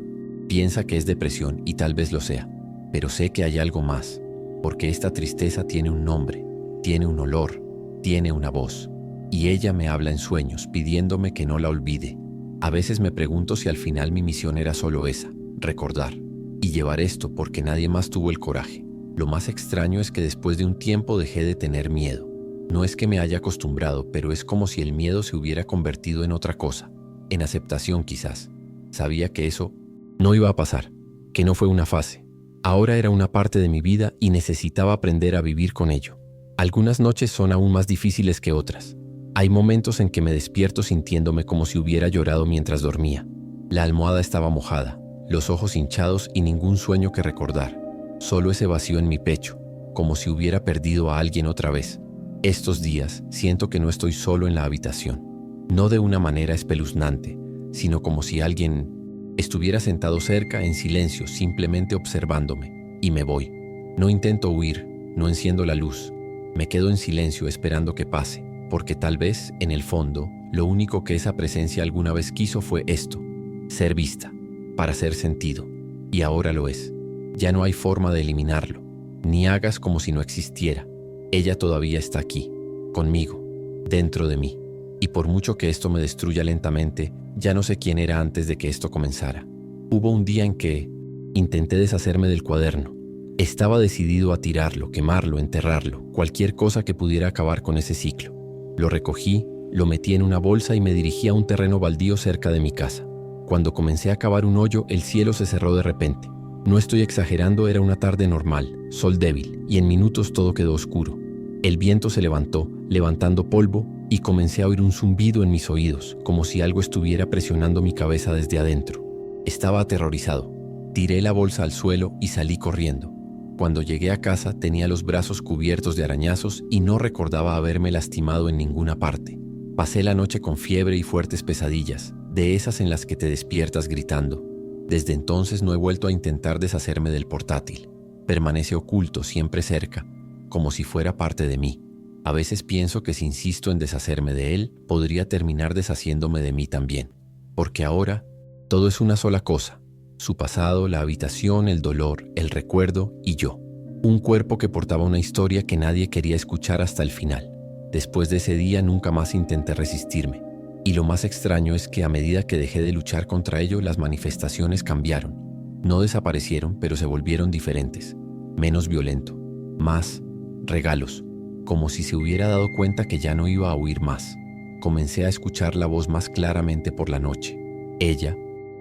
piensa que es depresión y tal vez lo sea, pero sé que hay algo más, porque esta tristeza tiene un nombre, tiene un olor, tiene una voz, y ella me habla en sueños pidiéndome que no la olvide. A veces me pregunto si al final mi misión era solo esa, recordar, y llevar esto porque nadie más tuvo el coraje. Lo más extraño es que después de un tiempo dejé de tener miedo. No es que me haya acostumbrado, pero es como si el miedo se hubiera convertido en otra cosa, en aceptación quizás. Sabía que eso no iba a pasar, que no fue una fase. Ahora era una parte de mi vida y necesitaba aprender a vivir con ello. Algunas noches son aún más difíciles que otras. Hay momentos en que me despierto sintiéndome como si hubiera llorado mientras dormía. La almohada estaba mojada, los ojos hinchados y ningún sueño que recordar. Solo ese vacío en mi pecho, como si hubiera perdido a alguien otra vez. Estos días siento que no estoy solo en la habitación. No de una manera espeluznante, sino como si alguien estuviera sentado cerca en silencio, simplemente observándome. Y me voy. No intento huir, no enciendo la luz. Me quedo en silencio esperando que pase, porque tal vez, en el fondo, Lo único que esa presencia alguna vez quiso fue esto, ser vista, para ser sentido. Y ahora lo es. Ya no hay forma de eliminarlo. Ni hagas como si no existiera. Ella todavía está aquí, conmigo, dentro de mí. Y por mucho que esto me destruya lentamente, ya no sé quién era antes de que esto comenzara. Hubo un día en que intenté deshacerme del cuaderno. Estaba decidido a tirarlo, quemarlo, enterrarlo, cualquier cosa que pudiera acabar con ese ciclo. Lo recogí, lo metí en una bolsa y me dirigí a un terreno baldío cerca de mi casa. Cuando comencé a cavar un hoyo, el cielo se cerró de repente. No estoy exagerando, era una tarde normal, sol débil, y en minutos todo quedó oscuro. El viento se levantó, levantando polvo, y comencé a oír un zumbido en mis oídos, como si algo estuviera presionando mi cabeza desde adentro. Estaba aterrorizado. Tiré la bolsa al suelo y salí corriendo. Cuando llegué a casa tenía los brazos cubiertos de arañazos y no recordaba haberme lastimado en ninguna parte. Pasé la noche con fiebre y fuertes pesadillas, de esas en las que te despiertas gritando. Desde entonces no he vuelto a intentar deshacerme del portátil. Permanece oculto, siempre cerca, como si fuera parte de mí. A veces pienso que si insisto en deshacerme de él, podría terminar deshaciéndome de mí también. Porque ahora, todo es una sola cosa. Su pasado, la habitación, el dolor, el recuerdo y yo. Un cuerpo que portaba una historia que nadie quería escuchar hasta el final. Después de ese día nunca más intenté resistirme. Y lo más extraño es que a medida que dejé de luchar contra ello, las manifestaciones cambiaron. No desaparecieron, pero se volvieron diferentes. Menos violento. Más regalos. Como si se hubiera dado cuenta que ya no iba a huir más. Comencé a escuchar la voz más claramente por la noche. Ella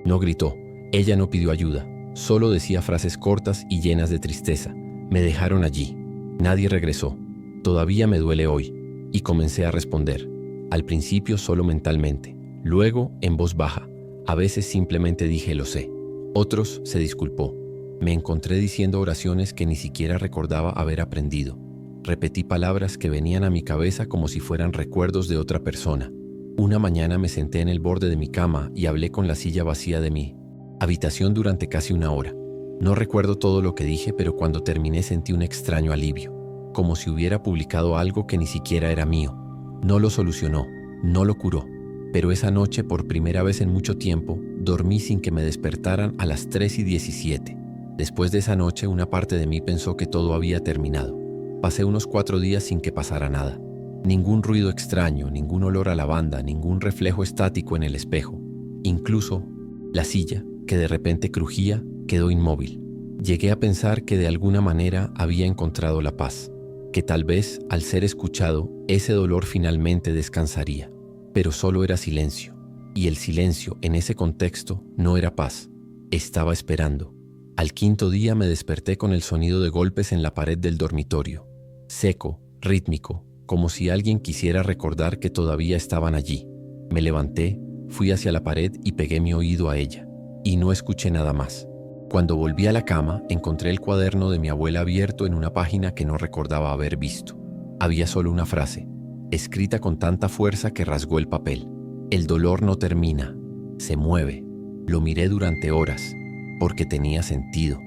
no gritó. Ella no pidió ayuda, solo decía frases cortas y llenas de tristeza. Me dejaron allí. Nadie regresó. Todavía me duele hoy. Y comencé a responder. Al principio solo mentalmente, luego en voz baja. A veces simplemente dije lo sé. Otros se disculpó. Me encontré diciendo oraciones que ni siquiera recordaba haber aprendido. Repetí palabras que venían a mi cabeza como si fueran recuerdos de otra persona. Una mañana me senté en el borde de mi cama y hablé con la silla vacía de mi habitación durante casi una hora. No recuerdo todo lo que dije, pero cuando terminé sentí un extraño alivio, como si hubiera publicado algo que ni siquiera era mío. No lo solucionó, no lo curó, pero esa noche, por primera vez en mucho tiempo, dormí sin que me despertaran a las 3:17. Después de esa noche, una parte de mí pensó que todo había terminado. Pasé unos 4 días sin que pasara nada. Ningún ruido extraño, ningún olor a lavanda, ningún reflejo estático en el espejo. Incluso la silla, que de repente crujía, quedó inmóvil. Llegué a pensar que de alguna manera había encontrado la paz, que tal vez, al ser escuchado, ese dolor finalmente descansaría. Pero solo era silencio, y el silencio en ese contexto no era paz. Estaba esperando. Al 5.º día me desperté con el sonido de golpes en la pared del dormitorio, seco, rítmico, como si alguien quisiera recordar que todavía estaban allí. Me levanté, fui hacia la pared y pegué mi oído a ella. Y no escuché nada más. Cuando volví a la cama, encontré el cuaderno de mi abuela abierto en una página que no recordaba haber visto. Había solo una frase, escrita con tanta fuerza que rasgó el papel. El dolor no termina, se mueve. Lo miré durante horas, porque tenía sentido.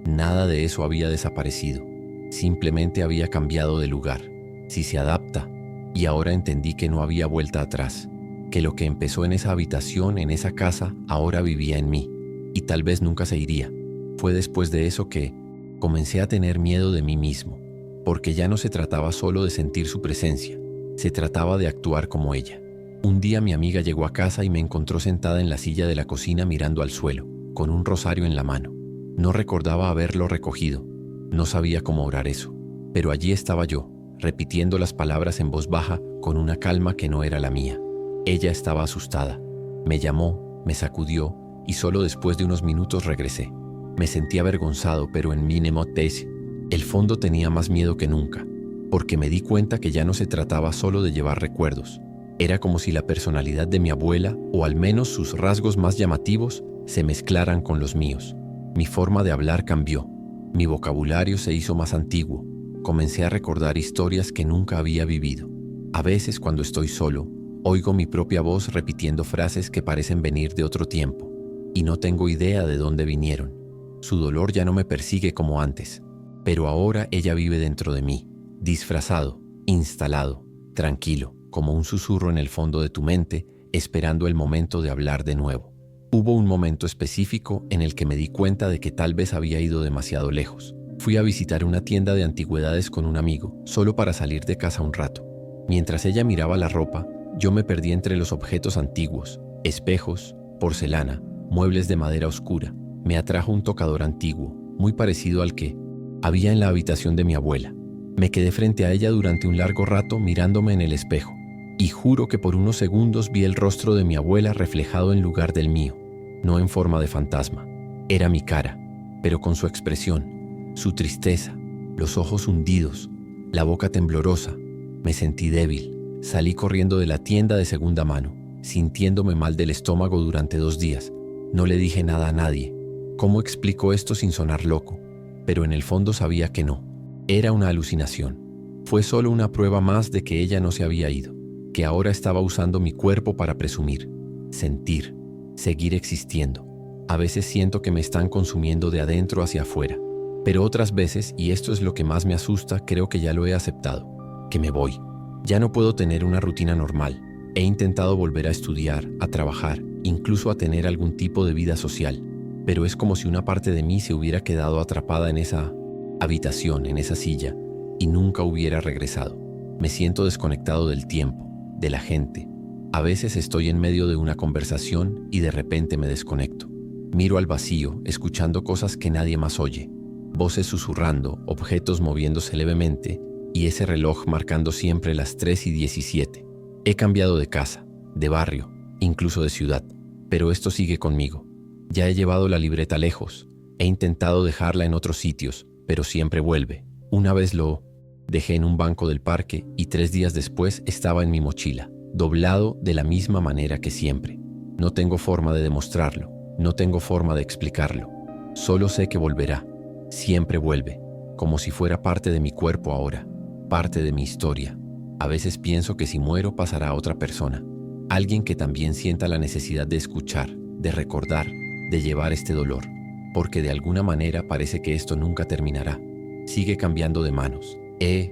Nada de eso había desaparecido. Simplemente había cambiado de lugar. Si se adapta. Y ahora entendí que no había vuelta atrás. Que lo que empezó en esa habitación, en esa casa, ahora vivía en mí. Y tal vez nunca se iría. Fue después de eso que comencé a tener miedo de mí mismo, porque ya no se trataba solo de sentir su presencia, se trataba de actuar como ella. Un día mi amiga llegó a casa y me encontró sentada en la silla de la cocina mirando al suelo, con un rosario en la mano. No recordaba haberlo recogido, no sabía cómo orar eso, pero allí estaba yo, repitiendo las palabras en voz baja con una calma que no era la mía. Ella estaba asustada, me llamó, me sacudió, y solo después de unos minutos regresé. Me sentí avergonzado, pero en mi nemotes, el fondo tenía más miedo que nunca, porque me di cuenta que ya no se trataba solo de llevar recuerdos. Era como si la personalidad de mi abuela, o al menos sus rasgos más llamativos, se mezclaran con los míos. Mi forma de hablar cambió, mi vocabulario se hizo más antiguo, comencé a recordar historias que nunca había vivido. A veces, cuando estoy solo, oigo mi propia voz repitiendo frases que parecen venir de otro tiempo. Y no tengo idea de dónde vinieron. Su dolor ya no me persigue como antes, pero ahora ella vive dentro de mí, disfrazado, instalado, tranquilo, como un susurro en el fondo de tu mente, esperando el momento de hablar de nuevo. Hubo un momento específico en el que me di cuenta de que tal vez había ido demasiado lejos. Fui a visitar una tienda de antigüedades con un amigo, solo para salir de casa un rato. Mientras ella miraba la ropa, yo me perdí entre los objetos antiguos, espejos, porcelana, muebles de madera oscura. Me atrajo un tocador antiguo, muy parecido al que había en la habitación de mi abuela. Me quedé frente a ella durante un largo rato mirándome en el espejo, y juro que por unos segundos vi el rostro de mi abuela reflejado en lugar del mío, no en forma de fantasma. Era mi cara, pero con su expresión, su tristeza, los ojos hundidos, la boca temblorosa. Me sentí débil. Salí corriendo de la tienda de segunda mano, sintiéndome mal del estómago durante 2 días. No le dije nada a nadie. ¿Cómo explico esto sin sonar loco? Pero en el fondo sabía que no. Era una alucinación. Fue solo una prueba más de que ella no se había ido, que ahora estaba usando mi cuerpo para presumir, sentir, seguir existiendo. A veces siento que me están consumiendo de adentro hacia afuera, pero otras veces, y esto es lo que más me asusta, creo que ya lo he aceptado, que me voy. Ya no puedo tener una rutina normal. He intentado volver a estudiar, a trabajar, incluso a tener algún tipo de vida social, pero es como si una parte de mí se hubiera quedado atrapada en esa habitación, en esa silla, y nunca hubiera regresado. Me siento desconectado del tiempo, de la gente. A veces estoy en medio de una conversación y de repente me desconecto. Miro al vacío, escuchando cosas que nadie más oye. Voces susurrando, objetos moviéndose levemente y ese reloj marcando siempre las 3:17. He cambiado de casa, de barrio, incluso de ciudad, pero esto sigue conmigo. Ya he llevado la libreta lejos. He intentado dejarla en otros sitios, pero siempre vuelve. Una vez lo dejé en un banco del parque y 3 días después estaba en mi mochila, doblado de la misma manera que siempre. No tengo forma de demostrarlo, no tengo forma de explicarlo. Solo sé que volverá. Siempre vuelve, como si fuera parte de mi cuerpo ahora, parte de mi historia. A veces pienso que si muero pasará a otra persona, alguien que también sienta la necesidad de escuchar, de recordar, de llevar este dolor, porque de alguna manera parece que esto nunca terminará. Sigue cambiando de manos. He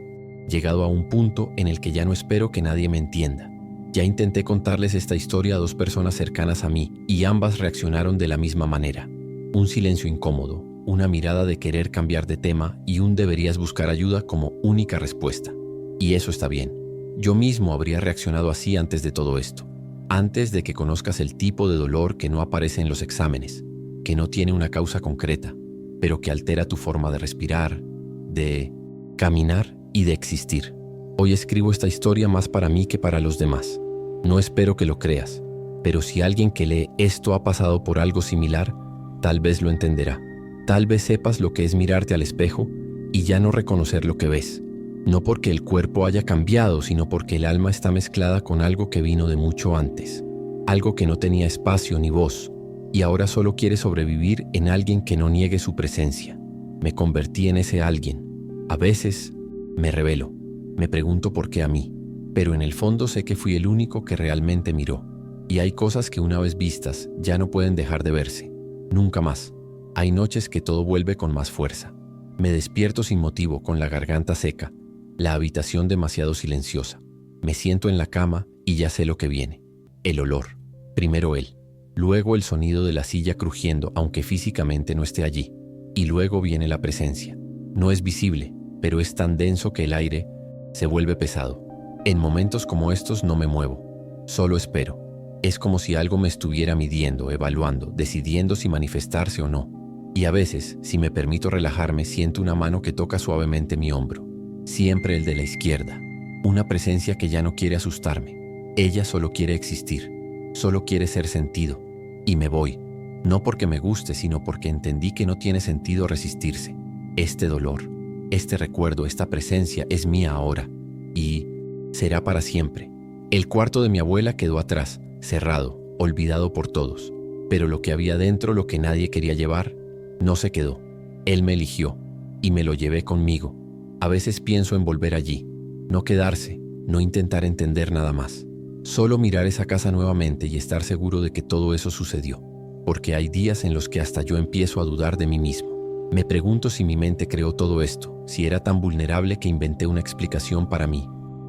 llegado a un punto en el que ya no espero que nadie me entienda. Ya intenté contarles esta historia a 2 personas cercanas a mí y ambas reaccionaron de la misma manera. Un silencio incómodo, una mirada de querer cambiar de tema y un deberías buscar ayuda como única respuesta. Y eso está bien. Yo mismo habría reaccionado así antes de todo esto. Antes de que conozcas el tipo de dolor que no aparece en los exámenes, que no tiene una causa concreta, pero que altera tu forma de respirar, de caminar y de existir. Hoy escribo esta historia más para mí que para los demás. No espero que lo creas, pero si alguien que lee esto ha pasado por algo similar, tal vez lo entenderá. Tal vez sepas lo que es mirarte al espejo y ya no reconocer lo que ves. No porque el cuerpo haya cambiado, sino porque el alma está mezclada con algo que vino de mucho antes. Algo que no tenía espacio ni voz, y ahora solo quiere sobrevivir en alguien que no niegue su presencia. Me convertí en ese alguien. A veces me rebelo, me pregunto por qué a mí, pero en el fondo sé que fui el único que realmente miró. Y hay cosas que una vez vistas ya no pueden dejar de verse. Nunca más. Hay noches que todo vuelve con más fuerza. Me despierto sin motivo, con la garganta seca, la habitación demasiado silenciosa. Me siento en la cama y ya sé lo que viene. El olor. Primero él. Luego el sonido de la silla crujiendo, aunque físicamente no esté allí. Y luego viene la presencia. No es visible, pero es tan denso que el aire se vuelve pesado. En momentos como estos no me muevo. Solo espero. Es como si algo me estuviera midiendo, evaluando, decidiendo si manifestarse o no. Y a veces, si me permito relajarme, siento una mano que toca suavemente mi hombro. Siempre el de la izquierda. Una presencia que ya no quiere asustarme. Ella solo quiere existir. Solo quiere ser sentido. Y me voy. No porque me guste, sino porque entendí que no tiene sentido resistirse. Este dolor, este recuerdo, esta presencia es mía ahora. Y será para siempre. El cuarto de mi abuela quedó atrás, cerrado, olvidado por todos. Pero lo que había dentro, lo que nadie quería llevar, no se quedó. Él me eligió y me lo llevé conmigo. A veces pienso en volver allí, no quedarse, no intentar entender nada más. Solo mirar esa casa nuevamente y estar seguro de que todo eso sucedió. Porque hay días en los que hasta yo empiezo a dudar de mí mismo. Me pregunto si mi mente creó todo esto, si era tan vulnerable que inventé una explicación para mí.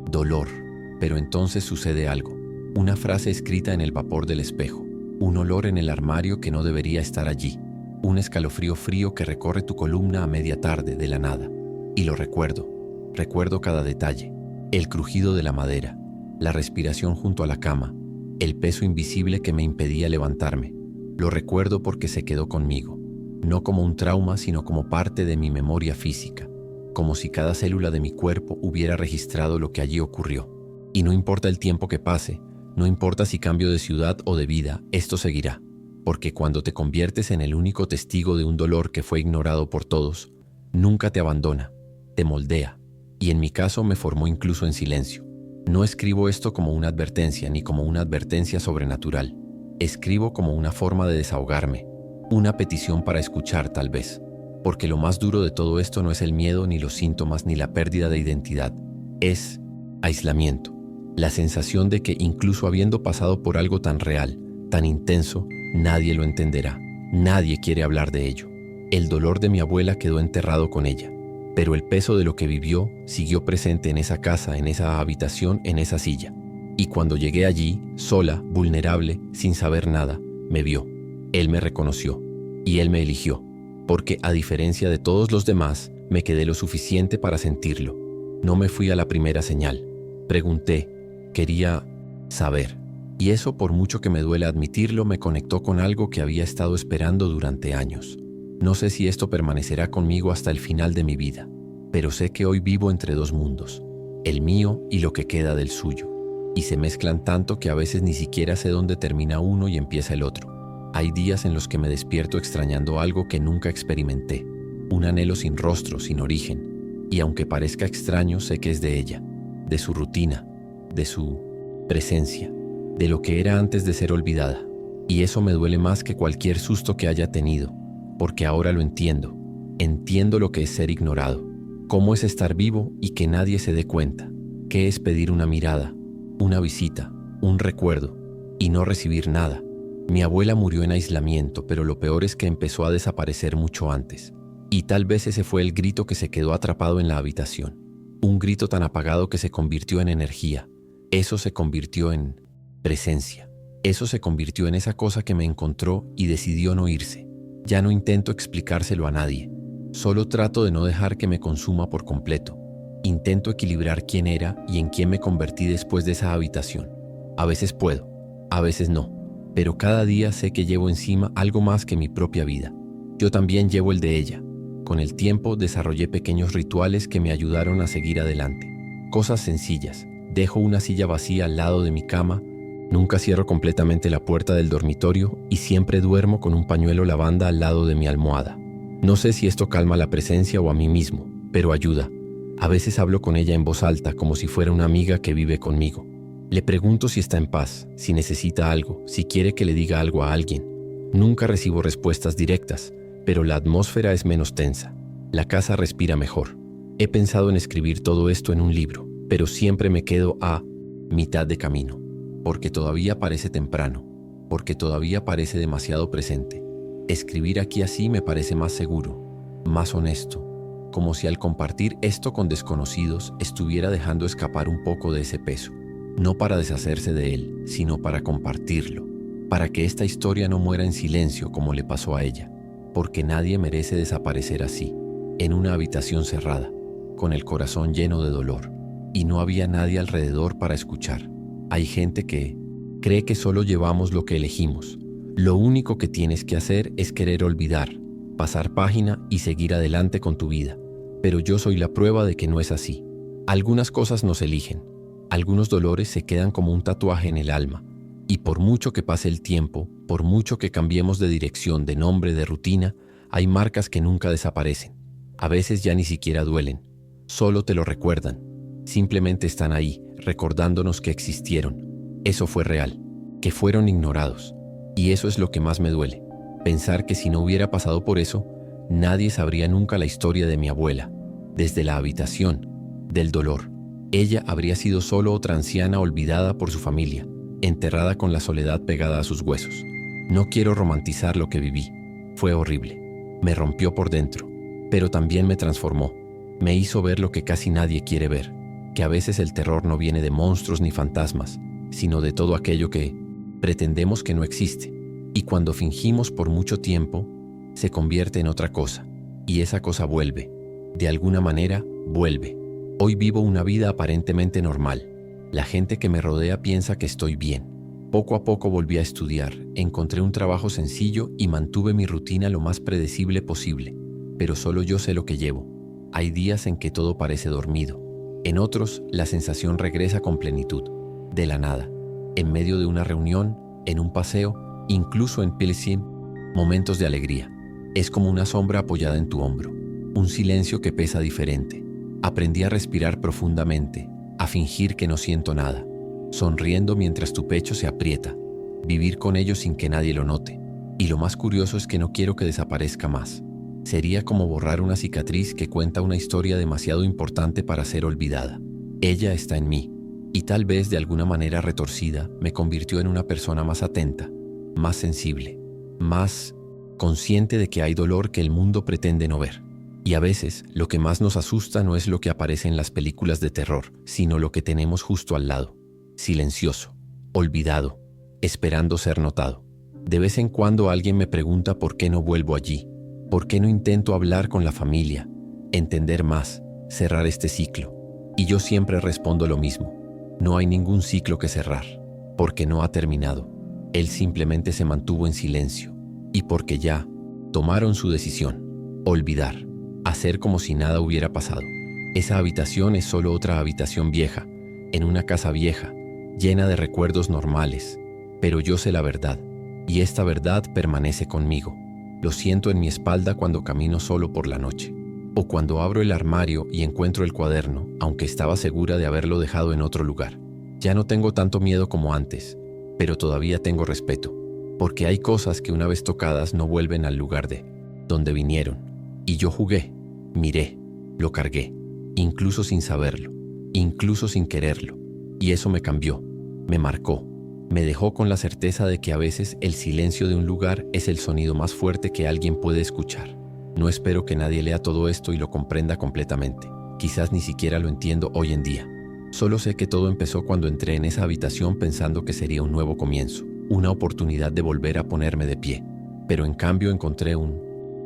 Dolor, Pero entonces sucede algo. Una frase escrita en el vapor del espejo. Un olor en el armario que no debería estar allí. Un escalofrío frío que recorre tu columna a media tarde de la nada. Y lo recuerdo. Recuerdo cada detalle. El crujido de la madera. La respiración junto a la cama. El peso invisible que me impedía levantarme. Lo recuerdo porque se quedó conmigo. No como un trauma, sino como parte de mi memoria física. Como si cada célula de mi cuerpo hubiera registrado lo que allí ocurrió. Y no importa el tiempo que pase, no importa si cambio de ciudad o de vida, esto seguirá. Porque cuando te conviertes en el único testigo de un dolor que fue ignorado por todos, nunca te abandona, te moldea. Y en mi caso me formó incluso en silencio. No escribo esto como una advertencia ni como una advertencia sobrenatural. Escribo como una forma de desahogarme, una petición para escuchar tal vez. Porque lo más duro de todo esto no es el miedo, ni los síntomas, ni la pérdida de identidad. Es aislamiento. La sensación de que incluso habiendo pasado por algo tan real, tan intenso, nadie lo entenderá. Nadie quiere hablar de ello. El dolor de mi abuela quedó enterrado con ella. Pero el peso de lo que vivió siguió presente en esa casa, en esa habitación, en esa silla. Y cuando llegué allí, sola, vulnerable, sin saber nada, me vio. Él me reconoció. Y él me eligió. Porque, a diferencia de todos los demás, me quedé lo suficiente para sentirlo. No me fui a la primera señal. Pregunté. Quería saber. Y eso, por mucho que me duele admitirlo, me conectó con algo que había estado esperando durante años. No sé si esto permanecerá conmigo hasta el final de mi vida, pero sé que hoy vivo entre dos mundos, el mío y lo que queda del suyo, y se mezclan tanto que a veces ni siquiera sé dónde termina uno y empieza el otro. Hay días en los que me despierto extrañando algo que nunca experimenté, un anhelo sin rostro, sin origen, y aunque parezca extraño, sé que es de ella, de su rutina, de su presencia, de lo que era antes de ser olvidada, y eso me duele más que cualquier susto que haya tenido. Porque ahora lo entiendo. Entiendo lo que es ser ignorado, cómo es estar vivo y que nadie se dé cuenta, qué es pedir una mirada, una visita, un recuerdo y no recibir nada. Mi abuela murió en aislamiento, pero lo peor es que empezó a desaparecer mucho antes. Y tal vez ese fue el grito que se quedó atrapado en la habitación. Un grito tan apagado que se convirtió en energía. Eso se convirtió en presencia. Eso se convirtió en esa cosa que me encontró y decidió no irse. Ya no intento explicárselo a nadie. Solo trato de no dejar que me consuma por completo. Intento equilibrar quién era y en quién me convertí después de esa habitación. A veces puedo, a veces no. Pero cada día sé que llevo encima algo más que mi propia vida. Yo también llevo el de ella. Con el tiempo desarrollé pequeños rituales que me ayudaron a seguir adelante. Cosas sencillas. Dejo una silla vacía al lado de mi cama. Nunca cierro completamente la puerta del dormitorio y siempre duermo con un pañuelo lavanda al lado de mi almohada. No sé si esto calma la presencia o a mí mismo, pero ayuda. A veces hablo con ella en voz alta, como si fuera una amiga que vive conmigo. Le pregunto si está en paz, si necesita algo, si quiere que le diga algo a alguien. Nunca recibo respuestas directas, pero la atmósfera es menos tensa. La casa respira mejor. He pensado en escribir todo esto en un libro, pero siempre me quedo a mitad de camino. Porque todavía parece temprano, porque todavía parece demasiado presente. Escribir aquí así me parece más seguro, más honesto, como si al compartir esto con desconocidos estuviera dejando escapar un poco de ese peso. No para deshacerse de él, sino para compartirlo, para que esta historia no muera en silencio como le pasó a ella, porque nadie merece desaparecer así, en una habitación cerrada, con el corazón lleno de dolor, y no había nadie alrededor para escuchar. Hay gente que cree que solo llevamos lo que elegimos. Lo único que tienes que hacer es querer olvidar, pasar página y seguir adelante con tu vida. Pero yo soy la prueba de que no es así. Algunas cosas nos eligen. Algunos dolores se quedan como un tatuaje en el alma. Y por mucho que pase el tiempo, por mucho que cambiemos de dirección, de nombre, de rutina, hay marcas que nunca desaparecen. A veces ya ni siquiera duelen. Solo te lo recuerdan. Simplemente están ahí, recordándonos que existieron. Eso fue real, que fueron ignorados. Y eso es lo que más me duele. Pensar que si no hubiera pasado por eso, nadie sabría nunca la historia de mi abuela. Desde la habitación, del dolor. Ella habría sido solo otra anciana olvidada por su familia, enterrada con la soledad pegada a sus huesos. No quiero romantizar lo que viví. Fue horrible. Me rompió por dentro, pero también me transformó. Me hizo ver lo que casi nadie quiere ver. que a veces el terror no viene de monstruos ni fantasmas, sino de todo aquello que pretendemos que no existe, y cuando fingimos por mucho tiempo, se convierte en otra cosa, y esa cosa vuelve. De alguna manera, vuelve. Hoy vivo una vida aparentemente normal. La gente que me rodea piensa que estoy bien. Poco a poco volví a estudiar, encontré un trabajo sencillo y mantuve mi rutina lo más predecible posible, pero solo yo sé lo que llevo. Hay días en que todo parece dormido. En otros, la sensación regresa con plenitud, de la nada, en medio de una reunión, en un paseo, incluso en Pilsen, momentos de alegría. Es como una sombra apoyada en tu hombro, un silencio que pesa diferente. Aprendí a respirar profundamente, a fingir que no siento nada, sonriendo mientras tu pecho se aprieta, vivir con ello sin que nadie lo note. Y lo más curioso es que no quiero que desaparezca más. Sería como borrar una cicatriz que cuenta una historia demasiado importante para ser olvidada. Ella está en mí, y tal vez de alguna manera retorcida me convirtió en una persona más atenta, más sensible, más consciente de que hay dolor que el mundo pretende no ver. Y a veces, lo que más nos asusta no es lo que aparece en las películas de terror, sino lo que tenemos justo al lado. Silencioso, olvidado, esperando ser notado. De vez en cuando alguien me pregunta por qué no vuelvo allí, por qué no intento hablar con la familia, entender más, cerrar este ciclo. Y yo siempre respondo lo mismo. No hay ningún ciclo que cerrar, porque no ha terminado. Él simplemente se mantuvo en silencio, y porque ya tomaron su decisión, olvidar, hacer como si nada hubiera pasado. Esa habitación es solo otra habitación vieja, en una casa vieja, llena de recuerdos normales, pero yo sé la verdad, y esta verdad permanece conmigo. Lo siento en mi espalda cuando camino solo por la noche, o cuando abro el armario y encuentro el cuaderno, aunque estaba segura de haberlo dejado en otro lugar. Ya no tengo tanto miedo como antes, pero todavía tengo respeto, porque hay cosas que una vez tocadas no vuelven al lugar de donde vinieron. Y yo jugué, miré, lo cargué, incluso sin saberlo, incluso sin quererlo. Y eso me cambió, me marcó, me dejó con la certeza de que a veces el silencio de un lugar es el sonido más fuerte que alguien puede escuchar. No espero que nadie lea todo esto y lo comprenda completamente. Quizás ni siquiera lo entiendo hoy en día. Solo sé que todo empezó cuando entré en esa habitación pensando que sería un nuevo comienzo, una oportunidad de volver a ponerme de pie. Pero en cambio encontré un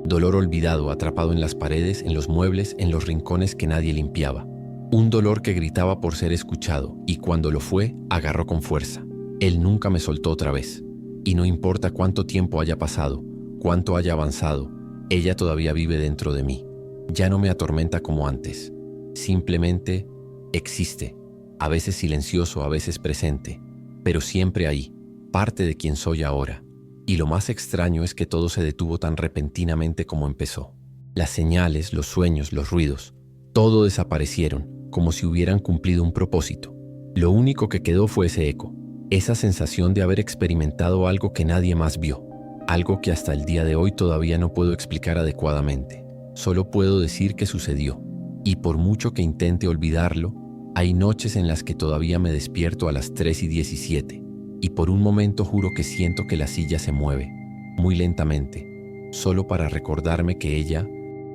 dolor olvidado atrapado en las paredes, en los muebles, en los rincones que nadie limpiaba. Un dolor que gritaba por ser escuchado y cuando lo fue, agarró con fuerza. Él nunca me soltó otra vez. Y no importa cuánto tiempo haya pasado, cuánto haya avanzado, ella todavía vive dentro de mí. Ya no me atormenta como antes. Simplemente existe, a veces silencioso, a veces presente, pero siempre ahí, parte de quien soy ahora. Y lo más extraño es que todo se detuvo tan repentinamente como empezó. Las señales, los sueños, los ruidos, todo desaparecieron, como si hubieran cumplido un propósito. Lo único que quedó fue ese eco, esa sensación de haber experimentado algo que nadie más vio, algo que hasta el día de hoy todavía no puedo explicar adecuadamente. Solo puedo decir que sucedió, y por mucho que intente olvidarlo, hay noches en las que todavía me despierto a las 3:17, y por un momento juro que siento que la silla se mueve, muy lentamente, solo para recordarme que ella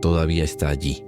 todavía está allí.